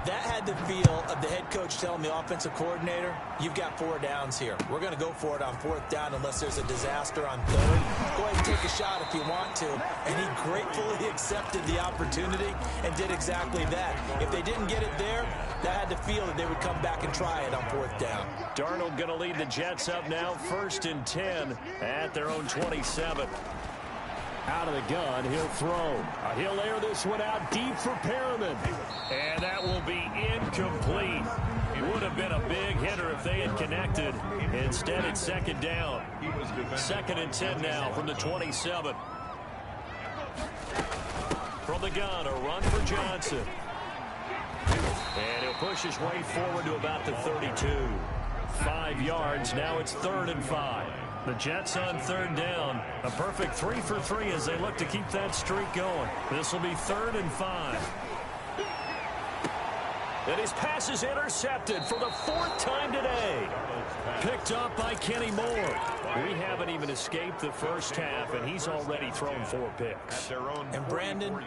That had the feel of the head coach telling the offensive coordinator, you've got 4 downs here. We're going to go for it on 4th down unless there's a disaster on 3rd. Go ahead and take a shot if you want to. And he gratefully accepted the opportunity and did exactly that. If they didn't get it there, that had the feel that they would come back and try it on 4th down. Darnold going to lead the Jets up now, 1st and 10 at their own 27. Out of the gun, he'll throw. He'll air this one out deep for Perriman. And that will be incomplete. It would have been a big hitter if they had connected. Instead, it's 2nd down. 2nd and 10 now from the 27. From the gun, a run for Johnson. And he'll push his way forward to about the 32. 5 yards. Now it's 3rd and 5. The Jets on 3rd down. A perfect 3 for 3 as they look to keep that streak going. This will be 3rd and 5. And his pass is intercepted for the 4th time today. Picked up by Kenny Moore. We haven't even escaped the first half, and he's already thrown 4 picks. And Brandon,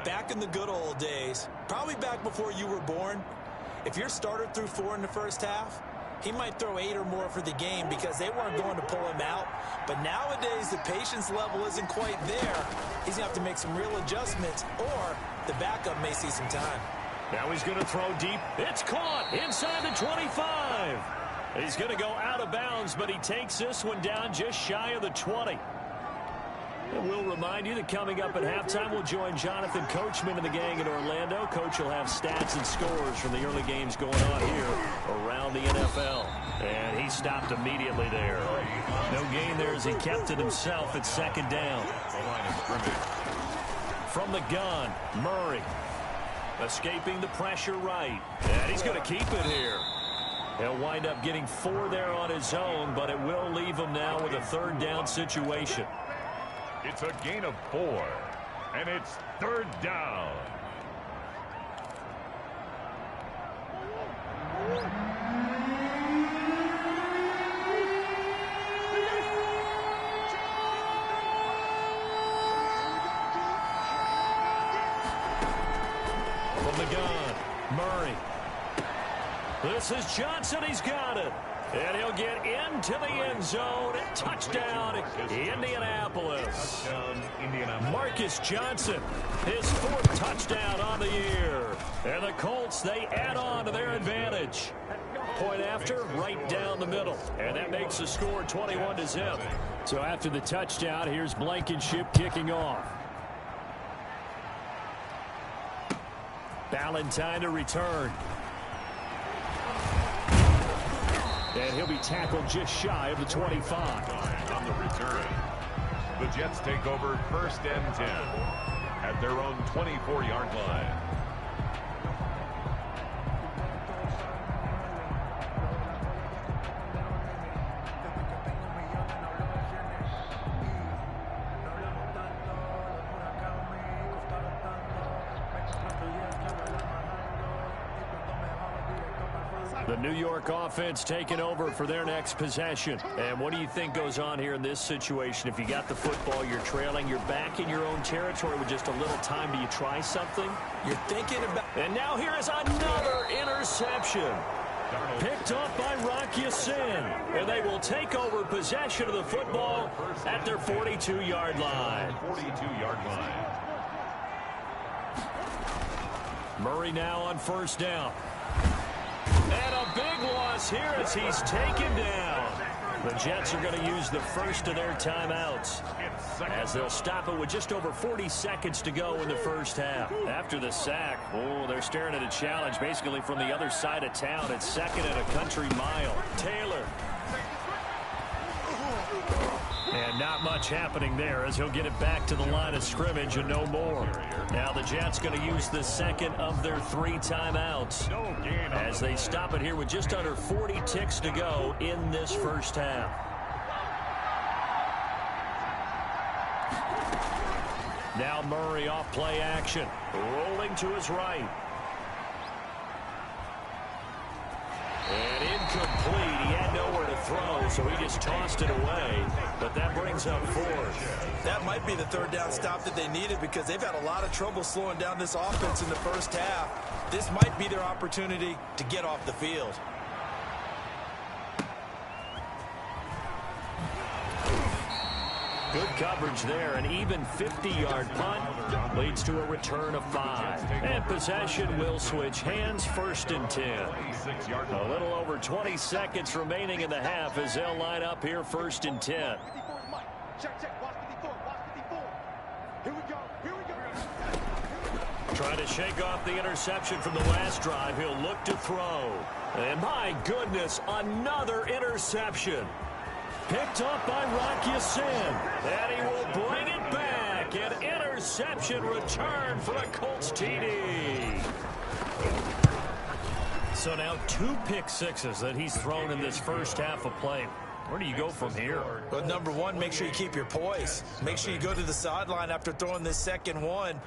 back in the good old days, probably back before you were born, if your starter threw 4 in the first half, he might throw 8 or more for the game because they weren't going to pull him out. But nowadays, the patience level isn't quite there. He's going to have to make some real adjustments, or the backup may see some time. Now he's going to throw deep. It's caught inside the 25. He's going to go out of bounds, but he takes this one down just shy of the 20. And we'll remind you that coming up at halftime, we'll join Jonathan Coachman and the gang in Orlando. Coach will have stats and scores from the early games going on here around the NFL. And he stopped immediately there. No gain there as he kept it himself at 2nd down. From the gun, Murray. Escaping the pressure right. And he's going to keep it here. He'll wind up getting 4 there on his own, but it will leave him now with a 3rd down situation. It's a gain of 4, and it's 3rd down. From the gun, Murray. This is Johnson. He's got it. And he'll get into the end zone. Touchdown, Indianapolis. Marcus Johnson, his 4th touchdown on the year. And the Colts, they add on to their advantage. Point after, right down the middle. And that makes the score 21-0. So after the touchdown, here's Blankenship kicking off. Ballantyne to return. And he'll be tackled just shy of the 25. On the return, the Jets take over 1st and 10 at their own 24-yard line. The New York offense taking over for their next possession. And what do you think goes on here in this situation? If you got the football, you're trailing, you're back in your own territory with just a little time. Do you try something? You're thinking about... And now here is another interception. Picked off by Rock Ya-Sin. And they will take over possession of the football at their 42-yard line. 42-yard line. Murray now on 1st down. And a big loss here as he's taken down. The Jets are going to use the first of their timeouts as they'll stop it with just over 40 seconds to go in the first half. After the sack, they're staring at a challenge basically from the other side of town. It's 2nd and a country mile. Taylor. And not much happening there as he'll get it back to the line of scrimmage and no more. Now the Jets going to use the second of their 3 timeouts as they stop it here with just under 40 ticks to go in this first half. Now Murray off play action, rolling to his right. And incomplete. He had nowhere to throw, so he just tossed it away. But that brings up 4th. That might be the 3rd down stop that they needed because they've had a lot of trouble slowing down this offense in the first half. This might be their opportunity to get off the field. Good coverage there. An even 50-yard punt leads to a return of 5. And possession will switch hands. 1st and 10. A little over 20 seconds remaining in the half as they'll line up here 1st and 10. Trying to shake off the interception from the last drive. He'll look to throw. And my goodness, another interception. Picked up by Rock Ya-Sin. And he will bring it back. An interception return for a Colts TD. So now 2 pick sixes that he's thrown in this first half of play. Where do you go from here? Well, number one, make sure you keep your poise. Make sure you go to the sideline after throwing this second one,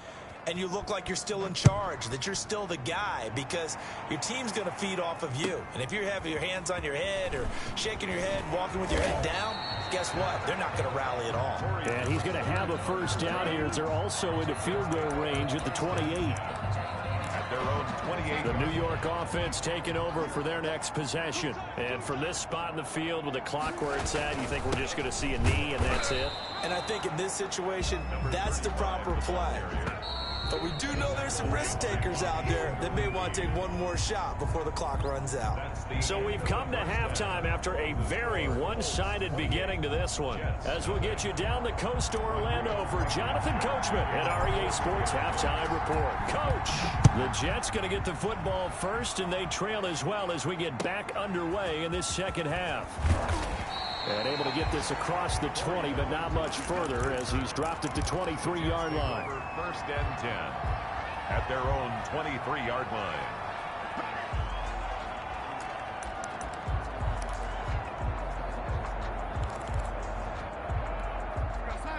and you look like you're still in charge, that you're still the guy, because your team's going to feed off of you. And if you're having your hands on your head or shaking your head, walking with your head down, guess what? They're not going to rally at all. And he's going to have a first down here as they're also into field goal range at the 28. At their own 28. The New York offense taking over for their next possession. And from this spot in the field with the clock where it's at, you think we're just going to see a knee and that's it? And I think in this situation, that's the proper play. But we do know there's some risk takers out there that may want to take one more shot before the clock runs out. So we've come to halftime after a very one-sided beginning to this one. As we'll get you down the coast to Orlando for Jonathan Coachman at REA Sports Halftime Report. Coach, the Jets going to get the football first, and they trail as well as we get back underway in this second half. And able to get this across the 20, but not much further as he's dropped at the 23-yard line. First and 10 at their own 23-yard line.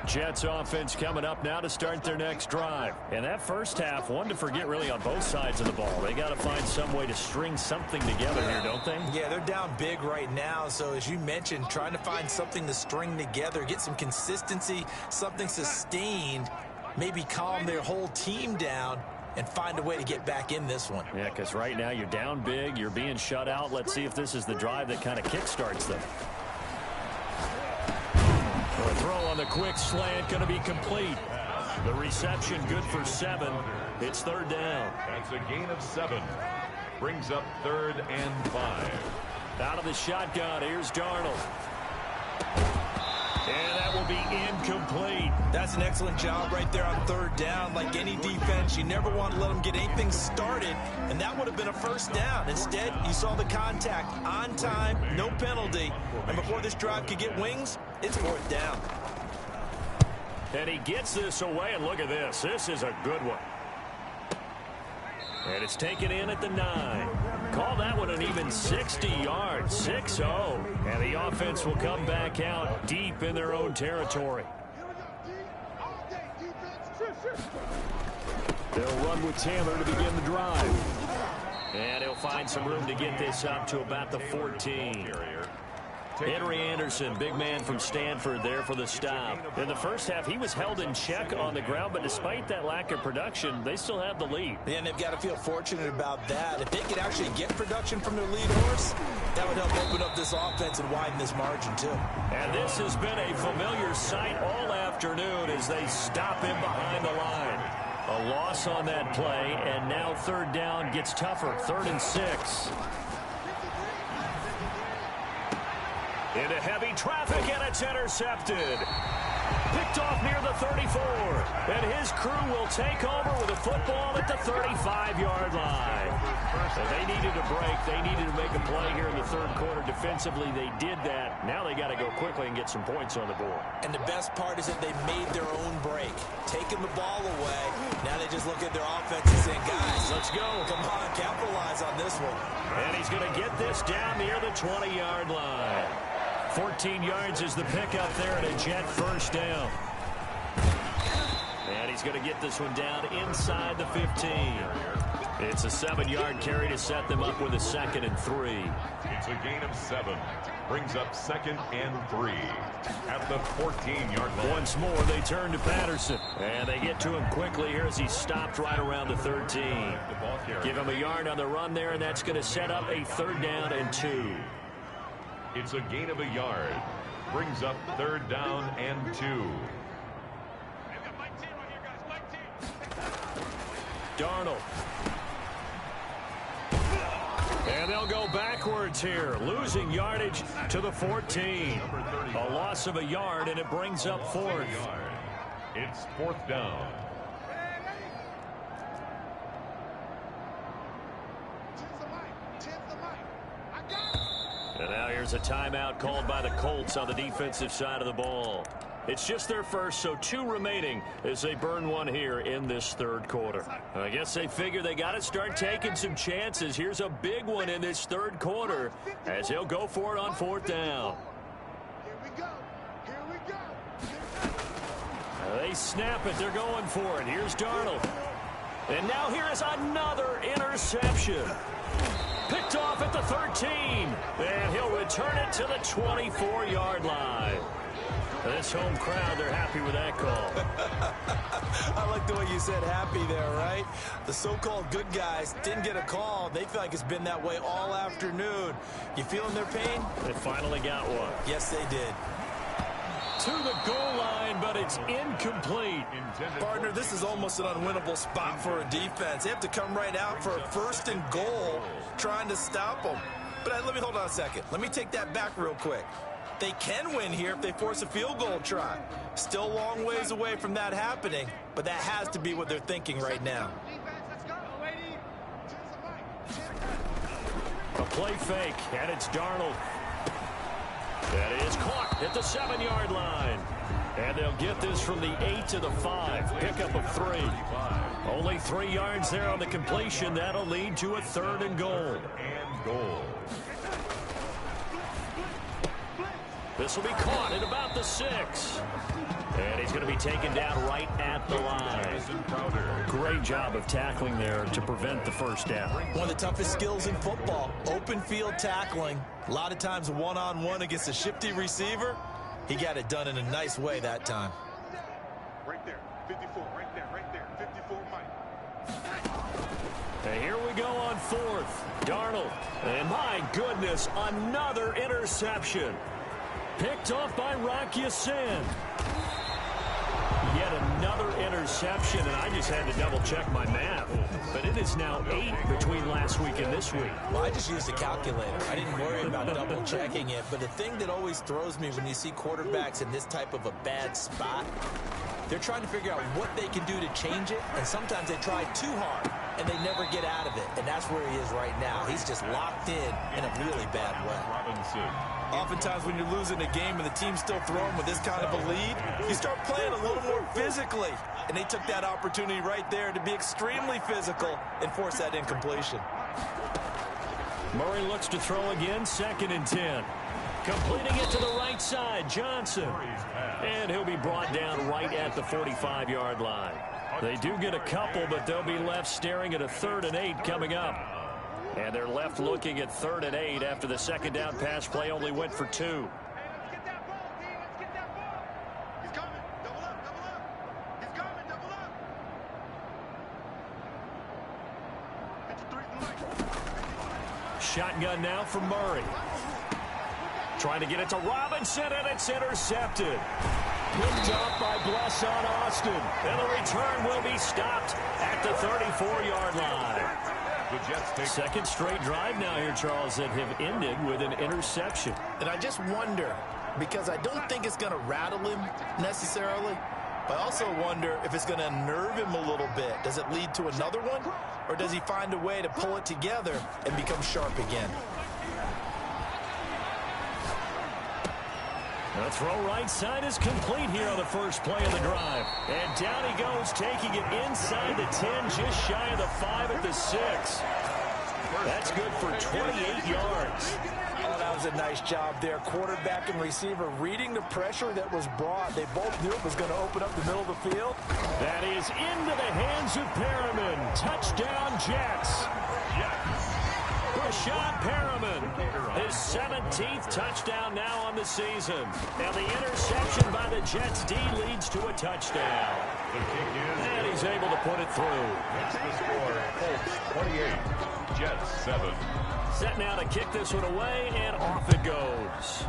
Jets offense coming up now to start their next drive. And that first half, one to forget really on both sides of the ball. They got to find some way to string something together here, don't they? Yeah, they're down big right now. So as you mentioned, trying to find something to string together, get some consistency, something sustained, maybe calm their whole team down and find a way to get back in this one. Yeah, because right now you're down big, you're being shut out. Let's see if this is the drive that kind of kickstarts them. The throw on the quick slant going to be complete. The reception good for 7. It's third down. That's a gain of 7. Brings up 3rd and 5. Out of the shotgun, here's Darnold. And that will be incomplete. That's an excellent job right there on third down. Like any defense, you never want to let them get anything started, and that would have been a first down. Instead, you saw the contact on time, no penalty, and before this drive could get wings, it's fourth down. And he gets this away, and look at this. This is a good one. And it's taken in at the 9. Call that one an even 60 yards, 6-0. And the offense will come back out deep in their own territory. They'll run with Taylor to begin the drive. And he'll find some room to get this up to about the 14. Henry Anderson, big man from Stanford, there for the stop. In the first half, he was held in check on the ground, but despite that lack of production, they still have the lead. Yeah, and they've got to feel fortunate about that. If they could actually get production from their lead horse, that would help open up this offense and widen this margin, too. And this has been a familiar sight all afternoon as they stop him behind the line. A loss on that play, and now third down gets tougher, 3rd and 6. Into heavy traffic, and it's intercepted. Picked off near the 34. And his crew will take over with a football at the 35-yard line. So they needed a break. They needed to make a play here in the third quarter. Defensively, they did that. Now they got to go quickly and get some points on the board. And the best part is that they made their own break, taking the ball away. Now they just look at their offense and say, guys, let's go. Come on, capitalize on this one. And he's going to get this down near the 20-yard line. 14 yards is the pickup there and a Jet first down. And he's going to get this one down inside the 15. It's a 7-yard carry to set them up with a 2nd and 3. It's a gain of 7. Brings up 2nd and 3 at the 14-yard line. Once more, they turn to Patterson. And they get to him quickly here as he stopped right around the 13. Give him a yard on the run there, and that's going to set up a 3rd down and 2. It's a gain of a yard. Brings up 3rd down and 2. Darnold. And they'll go backwards here, losing yardage to the 14. A loss of a yard, and it brings up 4th. It's 4th down. And now here's a timeout called by the Colts on the defensive side of the ball. It's just their first, so 2 remaining as they burn one here in this third quarter. I guess they figure they got to start taking some chances. Here's a big one in this third quarter as he'll go for it on 4th down. Here we go. Here we go. They snap it. They're going for it. Here's Darnold. And now here is another interception. Picked off at the 13. And he'll return it to the 24-yard line. This home crowd, they're happy with that call. I like the way you said happy there, right? The so-called good guys didn't get a call. They feel like it's been that way all afternoon. You feeling their pain? They finally got one. Yes, they did. To the goal line, but it's incomplete. Partner, this is almost an unwinnable spot for a defense. They have to come right out for a 1st and goal trying to stop them. But let me hold on a second. Let me take that back real quick. They can win here if they force a field goal try. Still a long ways away from that happening, but that has to be what they're thinking right now. A play fake, and it's Darnold. That is caught at the 7-yard line. And they'll get this from the 8 to the 5. Pickup of 3. Only 3 yards there on the completion. That'll lead to a 3rd and goal. This will be caught at about the 6. And he's going to be taken down right at the line. Great job of tackling there to prevent the first down. One of the toughest skills in football, open field tackling. A lot of times one-on-one against a shifty receiver. He got it done in a nice way that time. Right there, 54, right there, 54, Mike. And here we go on 4th. Darnold. And my goodness, another interception. Picked off by Rock Ya-Sin. Yet another interception. interception, and I just had to double-check my math. But it is now 8 between last week and this week. Well, I just used a calculator. I didn't worry about double-checking it. But the thing that always throws me when you see quarterbacks in this type of a bad spot, they're trying to figure out what they can do to change it, and sometimes they try too hard, and they never get out of it. And that's where he is right now. He's just locked in a really bad way. Robinson. Oftentimes when you're losing a game and the team's still throwing with this kind of a lead, you start playing a little more physically. And they took that opportunity right there to be extremely physical and force that incompletion. Murray looks to throw again, 2nd and 10. Completing it to the right side, Johnson. And he'll be brought down right at the 45-yard line. They do get a couple, but they'll be left staring at a 3rd and 8 coming up. And they're left looking at 3rd and 8 after the second down pass play only went for 2. Shotgun now for Murray. Trying to get it to Robinson, and it's intercepted. Picked up by Blesson Austin. And the return will be stopped at the 34-yard line. The Jets take second straight drive now here, Charles, that have ended with an interception. And I just wonder, because I don't think it's going to rattle him necessarily, but I also wonder if it's going to unnerve him a little bit. Does it lead to another one, or does he find a way to pull it together and become sharp again? The throw right side is complete here on the first play of the drive. And down he goes, taking it inside the 10, just shy of the 5 at the 6. That's good for 28 yards. Oh, that was a nice job there. Quarterback and receiver reading the pressure that was brought. They both knew it was going to open up the middle of the field. That is into the hands of Perriman. Touchdown, Jets. Rashad Perriman, his 17th touchdown now on the season. And the interception by the Jets D leads to a touchdown. And he's able to put it through. That's the score. Colts 28, Jets 7. Set now to kick this one away, and off it goes.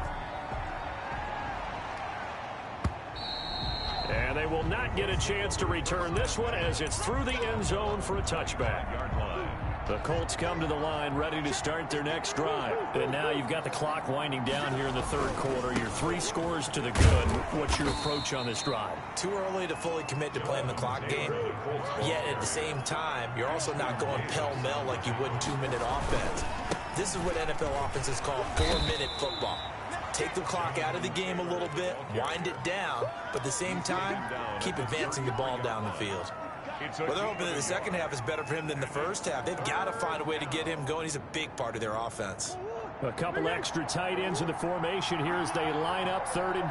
And they will not get a chance to return this one as it's through the end zone for a touchback. The Colts come to the line ready to start their next drive. And now you've got the clock winding down here in the third quarter. You're 3 scores to the good. What's your approach on this drive? Too early to fully commit to playing the clock game. Yet at the same time, you're also not going pell-mell like you would in 2-minute offense. This is what NFL offenses call 4-minute football. Take the clock out of the game a little bit, wind it down, but at the same time, keep advancing the ball down the field. Well, they're hoping that the second half is better for him than the first half. They've got to find a way to get him going. He's a big part of their offense. A couple extra tight ends in the formation here as they line up 3rd and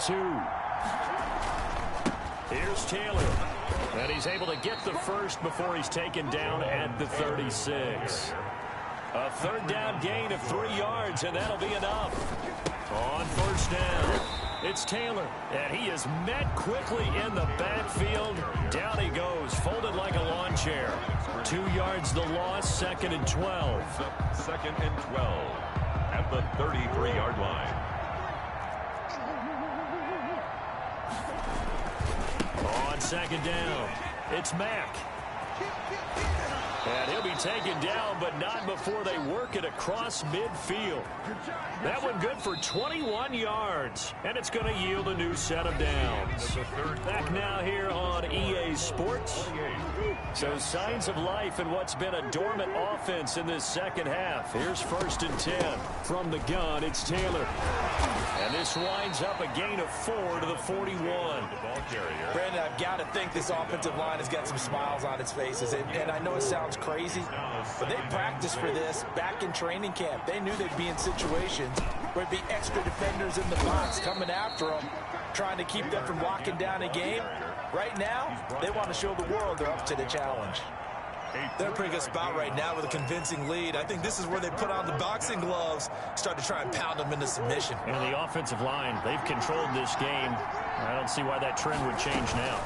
2. Here's Taylor. And he's able to get the first before he's taken down at the 36. A 3rd down gain of 3 yards, and that'll be enough. On first down, it's Taylor, and he is met quickly in the backfield. Down he goes, folded like a lawn chair. 2 yards the loss, 2nd and 12. 2nd and 12 at the 33-yard line. On 2nd down, it's Mack. And he'll be taken down, but not before they work it across midfield. That one good for 21 yards, and it's going to yield a new set of downs. Back now here on EA Sports. So signs of life in what's been a dormant offense in this second half. Here's 1st and 10. From the gun, it's Taylor. And this winds up a gain of 4 to the 41. Brandon, I've got to think this offensive line has got some smiles on its faces. And I know it sounds crazy, but they practiced for this back in training camp. They knew they'd be in situations where there'd be extra defenders in the box coming after them, trying to keep them from locking down a game. Right now, they want to show the world they're up to the challenge. They're in a pretty good spot right now with a convincing lead. I think this is where they put on the boxing gloves, start to try and pound them into submission. And the offensive line, they've controlled this game. I don't see why that trend would change now.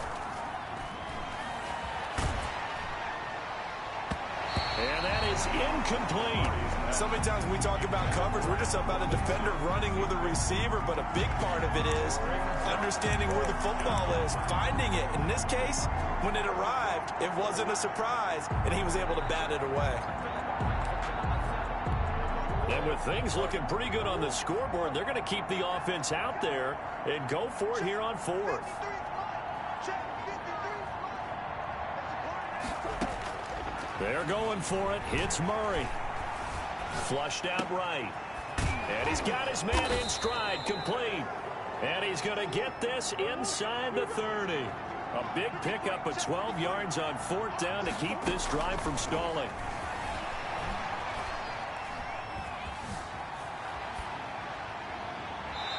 And that is is incomplete. So many times when we talk about coverage, we're just about a defender running with a receiver, but a big part of it is understanding where the football is, finding it. In this case, when it arrived, it wasn't a surprise, and he was able to bat it away. And with things looking pretty good on the scoreboard, they're going to keep the offense out there and go for it here on fourth. They're going for it. Hits Murray. Flushed out right. And he's got his man in stride, complete. And he's going to get this inside the 30. A big pickup of 12 yards on fourth down to keep this drive from stalling.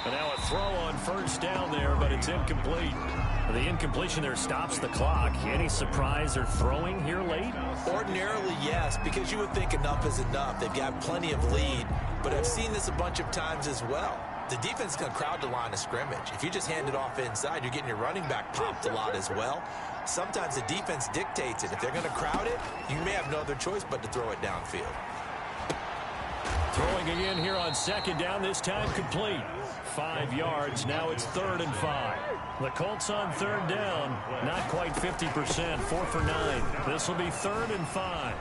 And now a throw on first down there, but it's incomplete. The incompletion there stops the clock. Any surprise or throwing here late? Ordinarily, yes, because you would think enough is enough. They've got plenty of lead, but I've seen this a bunch of times as well. The defense is going to crowd the line of scrimmage. If you just hand it off inside, you're getting your running back popped a lot as well. Sometimes the defense dictates it. If they're going to crowd it, you may have no other choice but to throw it downfield. Throwing again here on second down, this time complete. 5 yards, now it's 3rd and 5. The Colts on third down, not quite 50%, 4 for 9. This will be 3rd and 5.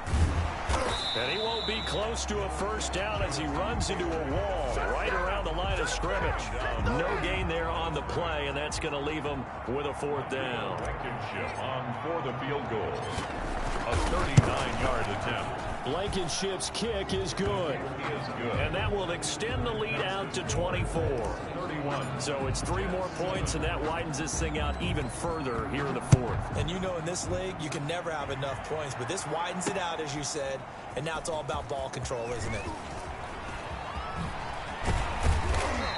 And he won't be close to a first down as he runs into a wall right around the line of scrimmage. No gain there on the play, and that's going to leave him with a 4th down. Blankenship on for the field goal. A 39-yard attempt. Blankenship's kick is good. And that will extend the lead out to 24. 31. So it's 3 more points, and that widens this thing out even further here in the 4th. And you know in this league, you can never have enough points, but this widens it out, as you said, and now it's all about ball control, isn't it?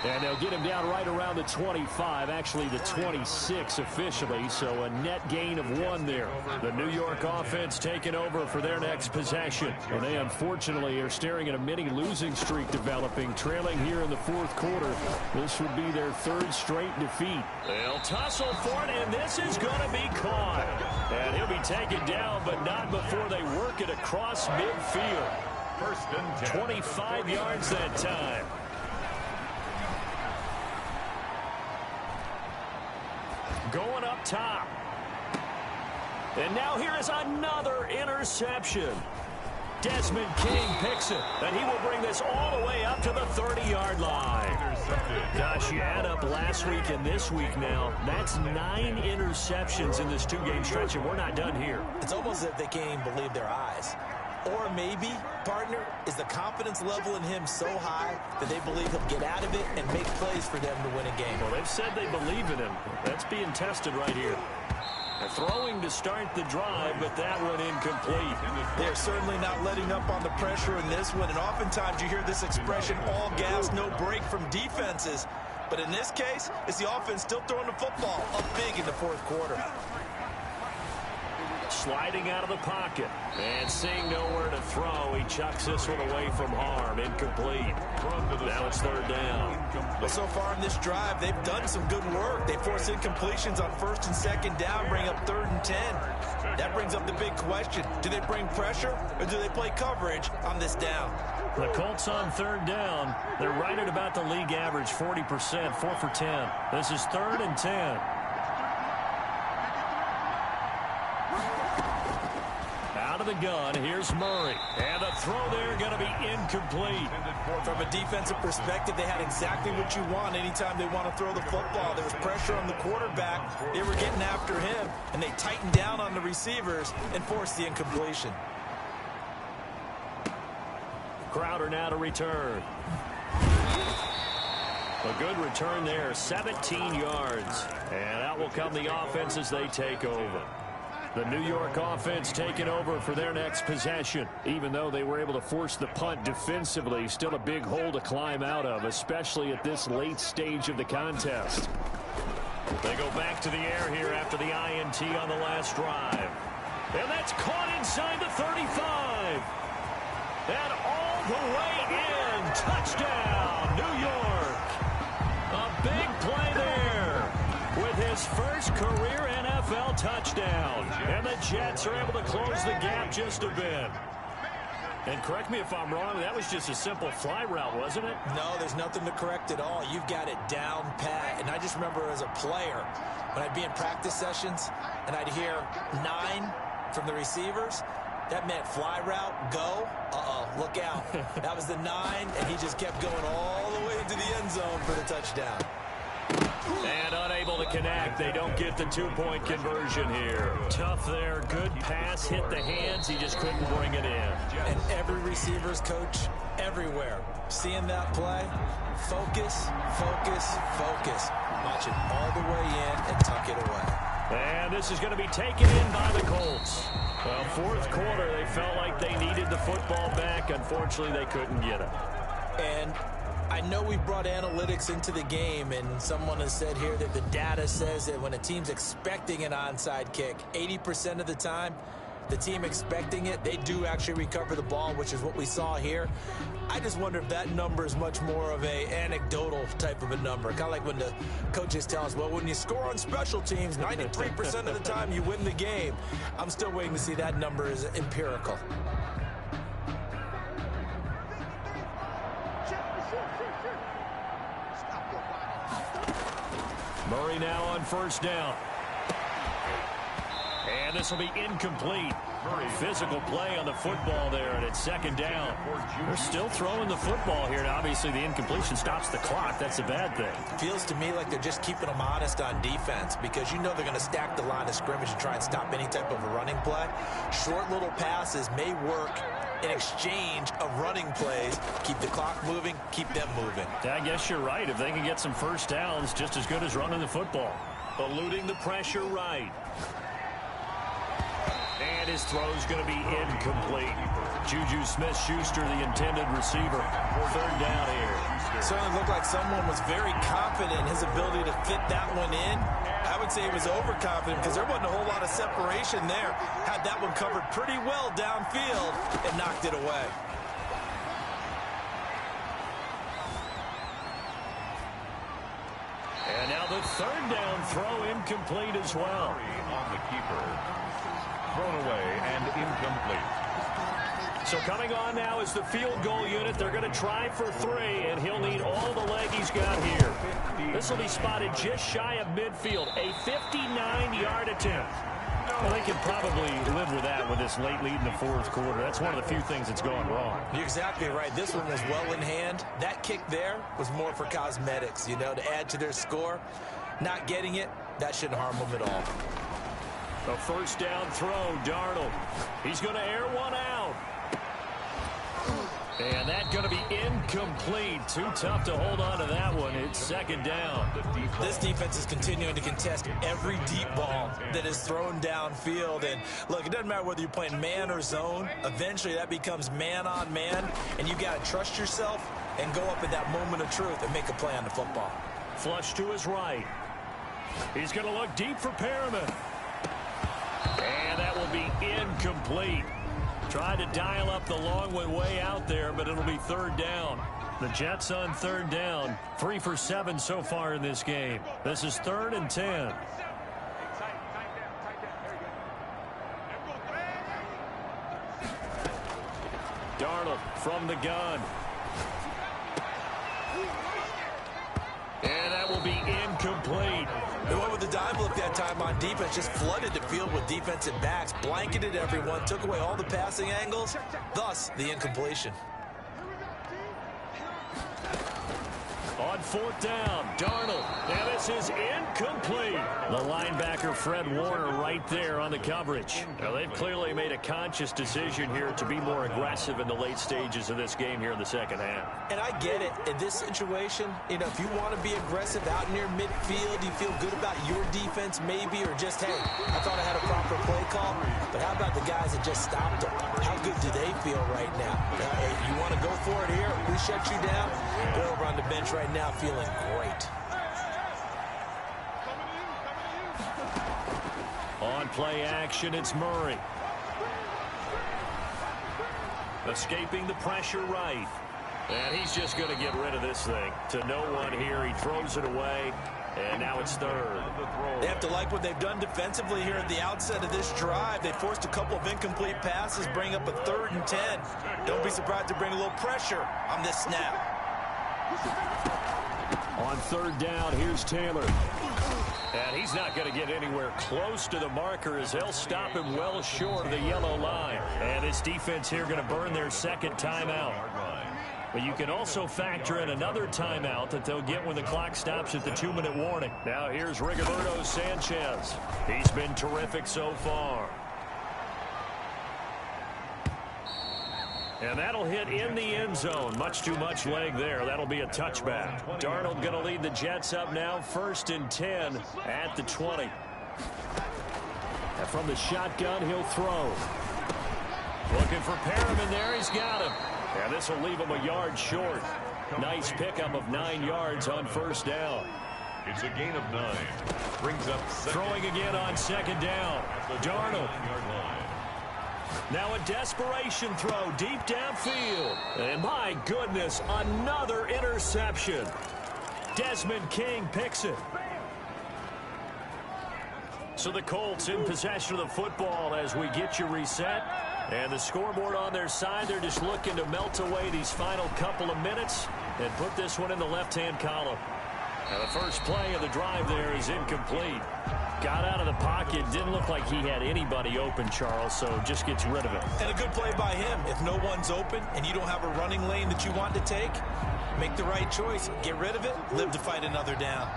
And they'll get him down right around the 25, actually the 26 officially, so a net gain of 1 there. The New York offense taking over for their next possession. And they unfortunately are staring at a mini losing streak developing, trailing here in the 4th quarter. This would be their 3rd straight defeat. They'll tussle for it, and this is going to be caught. And he'll be taken down, but not before they work it across midfield. 1st and 10. 25 yards that time. Going up top. And now here is another interception. Desmond King picks it, and he will bring this all the way up to the 30-yard line. Gosh, you add up last week and this week now, that's 9 interceptions in this 2-game stretch, and we're not done here. It's almost as if they can't even believe their eyes. Or maybe, partner, is the confidence level in him so high that they believe he'll get out of it and make plays for them to win a game. Well, they've said they believe in him. That's being tested right here. They're throwing to start the drive, but that one incomplete. They're certainly not letting up on the pressure in this one, and oftentimes you hear this expression, all gas, no break from defenses. But in this case, it's the offense still throwing the football up big in the 4th quarter. Sliding out of the pocket and seeing nowhere to throw, he chucks this one away from harm. Incomplete. Now it's 3rd down. Well, so far in this drive, they've done some good work. They force incompletions on 1st and 2nd down, bring up 3rd and 10. That brings up the big question. Do they bring pressure or do they play coverage on this down? The Colts on 3rd down. They're right at about the league average, 40%, 4 for 10. This is 3rd and 10. Out of the gun, here's Murray. And the throw there going to be incomplete. From a defensive perspective, they had exactly what you want anytime they want to throw the football. There was pressure on the quarterback. They were getting after him, and they tightened down on the receivers and forced the incompletion. Crowder now to return. A good return there, 17 yards. And out will come the offense as they take over. The New York offense taking over for their next possession. Even though they were able to force the punt defensively, still a big hole to climb out of, especially at this late stage of the contest. They go back to the air here after the INT on the last drive. And that's caught inside the 35. And all the way in. Touchdown, New York. A big play there with his first career NFL touchdown. And the Jets are able to close the gap just a bit. And correct me if I'm wrong, that was just a simple fly route, wasn't it? No, there's nothing to correct at all. You've got it down pat. And I just remember as a player, when I'd be in practice sessions and I'd hear 9 from the receivers, that meant fly route, go. Look out. That was the 9, and he just kept going all the way into the end zone for the touchdown. And unable to connect. They don't get the 2-point conversion here. Tough there. Good pass. Hit the hands. He just couldn't bring it in. And every receiver's coach everywhere, seeing that play, focus, focus, focus. Watch it all the way in and tuck it away. And this is going to be taken in by the Colts. Well, fourth quarter, they felt like they needed the football back. Unfortunately, they couldn't get it. And I know we brought analytics into the game, and someone has said here that the data says that when a team's expecting an onside kick, 80% of the time, the team expecting it, they do actually recover the ball, which is what we saw here. I just wonder if that number is much more of a anecdotal type of a number. Kind of like when the coaches tell us, well, when you score on special teams, 93% of the time you win the game. I'm still waiting to see that number is empirical. Murray now on first down. And this will be incomplete. Physical play on the football there, and it's second down. They're still throwing the football here, and obviously the incompletion stops the clock. That's a bad thing. Feels to me like they're just keeping them honest on defense, because you know they're going to stack the line of scrimmage and try and stop any type of a running play. Short little passes may work in exchange of running plays. Keep the clock moving, keep them moving. I guess you're right. If they can get some first downs, just as good as running the football. Eluding the pressure right. And his throw's going to be incomplete. Juju Smith-Schuster, the intended receiver. Third down here. Certainly looked like someone was very confident in his ability to fit that one in. I would say he was overconfident because there wasn't a whole lot of separation there. Had that one covered pretty well downfield and knocked it away. And now the third down throw incomplete as well. On the keeper. Thrown away and incomplete. So coming on now is the field goal unit. They're going to try for 3, and he'll need all the leg he's got here. This will be spotted just shy of midfield. A 59-yard attempt. Well, they can probably live with that with this late lead in the fourth quarter. That's one of the few things that's gone wrong. You're exactly right. This one was well in hand. That kick there was more for cosmetics, you know, to add to their score. Not getting it, that shouldn't harm them at all. A first down throw, Darnold. He's going to air one out. And that's going to be incomplete. Too tough to hold on to that one. It's second down. This defense is continuing to contest every deep ball that is thrown downfield. And look, it doesn't matter whether you're playing man or zone. Eventually that becomes man on man. And you've got to trust yourself and go up at that moment of truth and make a play on the football. Flush to his right. He's going to look deep for Perriman. And that will be incomplete. Tried to dial up the long one way out there, but it'll be third down. The Jets on third down. 3 for 7 so far in this game. This is 3rd and 10. Darnold from the gun. And that will be incomplete. They went with the dive look that time on defense, just flooded the field with defensive backs, blanketed everyone, took away all the passing angles, thus the incompletion. On fourth down, Darnold. Now this is incomplete. The linebacker, Fred Warner, right there on the coverage. Now they've clearly made a conscious decision here to be more aggressive in the late stages of this game here in the second half. And I get it. In this situation, you know, if you want to be aggressive out near midfield, you feel good about your defense maybe, or just, hey, I thought I had a proper play call. But how about the guys that just stopped them? How good do they feel right now? Hey, you want to go for it here? We shut you down? They're over on the bench right now feeling great. On play action, it's Murray. Escaping the pressure right. And he's just going to get rid of this thing. To no one here. He throws it away. And now it's third. They have to like what they've done defensively here at the outset of this drive. They forced a couple of incomplete passes, bring up a 3rd and 10. Don't be surprised to bring a little pressure on this snap. On 3rd down, here's Taylor. And he's not going to get anywhere close to the marker as they'll stop him well short of the yellow line. And this defense here going to burn their 2nd timeout. But you can also factor in another timeout that they'll get when the clock stops at the 2-minute warning. Now here's Rigoberto Sanchez. He's been terrific so far. And that'll hit in the end zone. Much too much leg there. That'll be a touchback. Darnold going to lead the Jets up now. 1st and 10 at the 20. And from the shotgun, he'll throw. Looking for Perriman there. He's got him. And this will leave him a yard short. Nice pickup of 9 yards on 1st down. It's a gain of 9. Brings up throwing again on 2nd down. Darnold. Now a desperation throw deep downfield. And my goodness, another interception. Desmond King picks it. So the Colts in possession of the football as we get you reset. And the scoreboard on their side, they're just looking to melt away these final couple of minutes and put this one in the left-hand column. Now the first play of the drive there is incomplete. Got out of the pocket, didn't look like he had anybody open, Charles, so just gets rid of it. And a good play by him. If no one's open and you don't have a running lane that you want to take, make the right choice. Get rid of it, live to fight another down.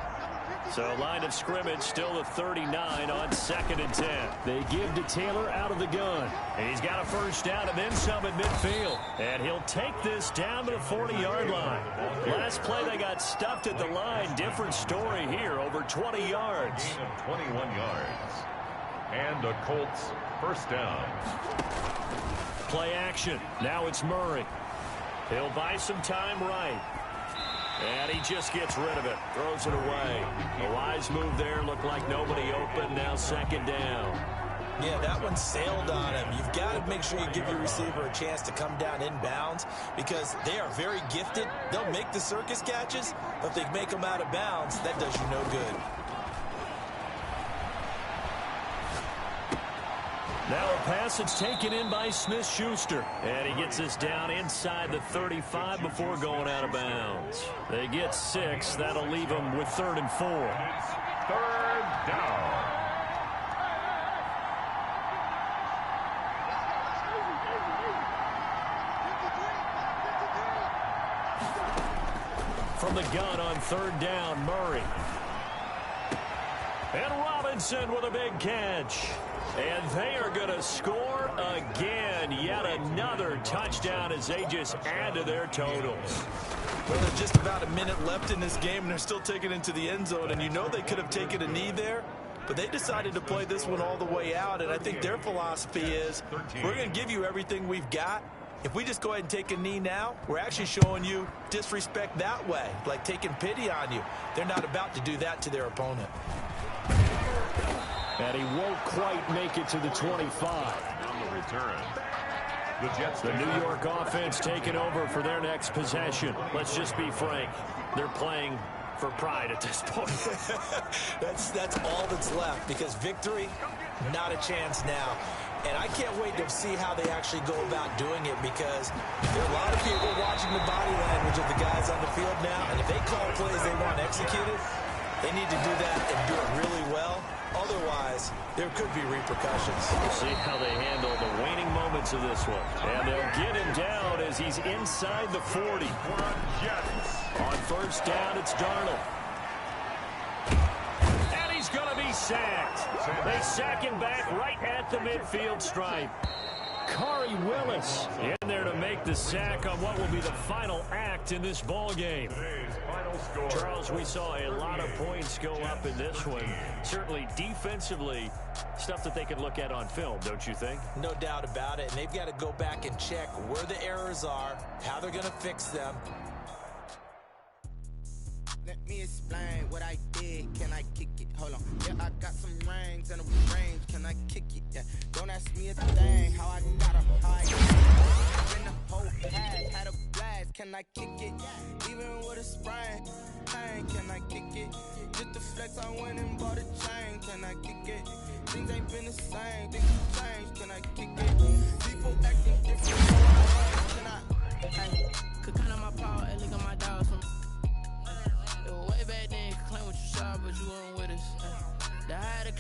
So line of scrimmage still at 39 on 2nd and 10. They give to Taylor out of the gun. And he's got a 1st down and then some at midfield. And he'll take this down to the 40-yard line. Last play they got stuffed at the line. Different story here, over 20 yards. Gain of 21 yards. And a Colts 1st down. Play action. Now it's Murray. He'll buy some time right. And he just gets rid of it. Throws it away. A wise move there. Looked like nobody open. Now 2nd down. Yeah, that one sailed on him. You've got to make sure you give your receiver a chance to come down inbounds because they are very gifted. They'll make the circus catches, but if they make them out of bounds, that does you no good. Now a passage taken in by Smith-Schuster. And he gets this down inside the 35 before going out of bounds. They get 6. That'll leave them with 3rd and 4. It's 3rd down. From the gun on 3rd down, Murray. And Robinson with a big catch. And they are going to score again. Yet another touchdown as they just add to their totals. Well, there's just about a minute left in this game, and they're still taking it into the end zone. And you know they could have taken a knee there, but they decided to play this one all the way out. And I think their philosophy is, we're going to give you everything we've got. If we just go ahead and take a knee now, we're actually showing you disrespect that way, like taking pity on you. They're not about to do that to their opponent. And he won't quite make it to the 25. On the return. The Jets. The New York offense taking over for their next possession. Let's just be frank. They're playing for pride at this point. That's all that's left because victory, not a chance now. And I can't wait to see how they actually go about doing it because there are a lot of people watching the body language of the guys on the field now. And if they call plays they want executed, they need to do that and do it really well. Otherwise, there could be repercussions. We'll see how they handle the waning moments of this one. And they'll get him down as he's inside the 40. On 1st down, it's Darnold. And he's going to be sacked. They sack him back right at the midfield stripe. Khari Willis in there to make the sack on what will be the final act in this ball game. Charles, we saw a lot of points go up in this one. Certainly defensively, stuff that they can look at on film, don't you think? No doubt about it. And they've got to go back and check where the errors are, how they're going to fix them. Let me explain what I did. Can I kick it? Hold on. Yeah, I got some rings and a range. Can I kick it? Yeah. Don't ask me a thing. How I got up, how I got up. Been the whole past, had a blast. can I kick it? Even with a sprain, pain, can I kick it? Just to flex, I went and bought a chain, can I kick it? Things ain't been the same, things change, can I kick it? People acting different, can I? Hey, could count on my power and look at my dogs from. It was way back then, claim what you saw, but you weren't with us. The higher the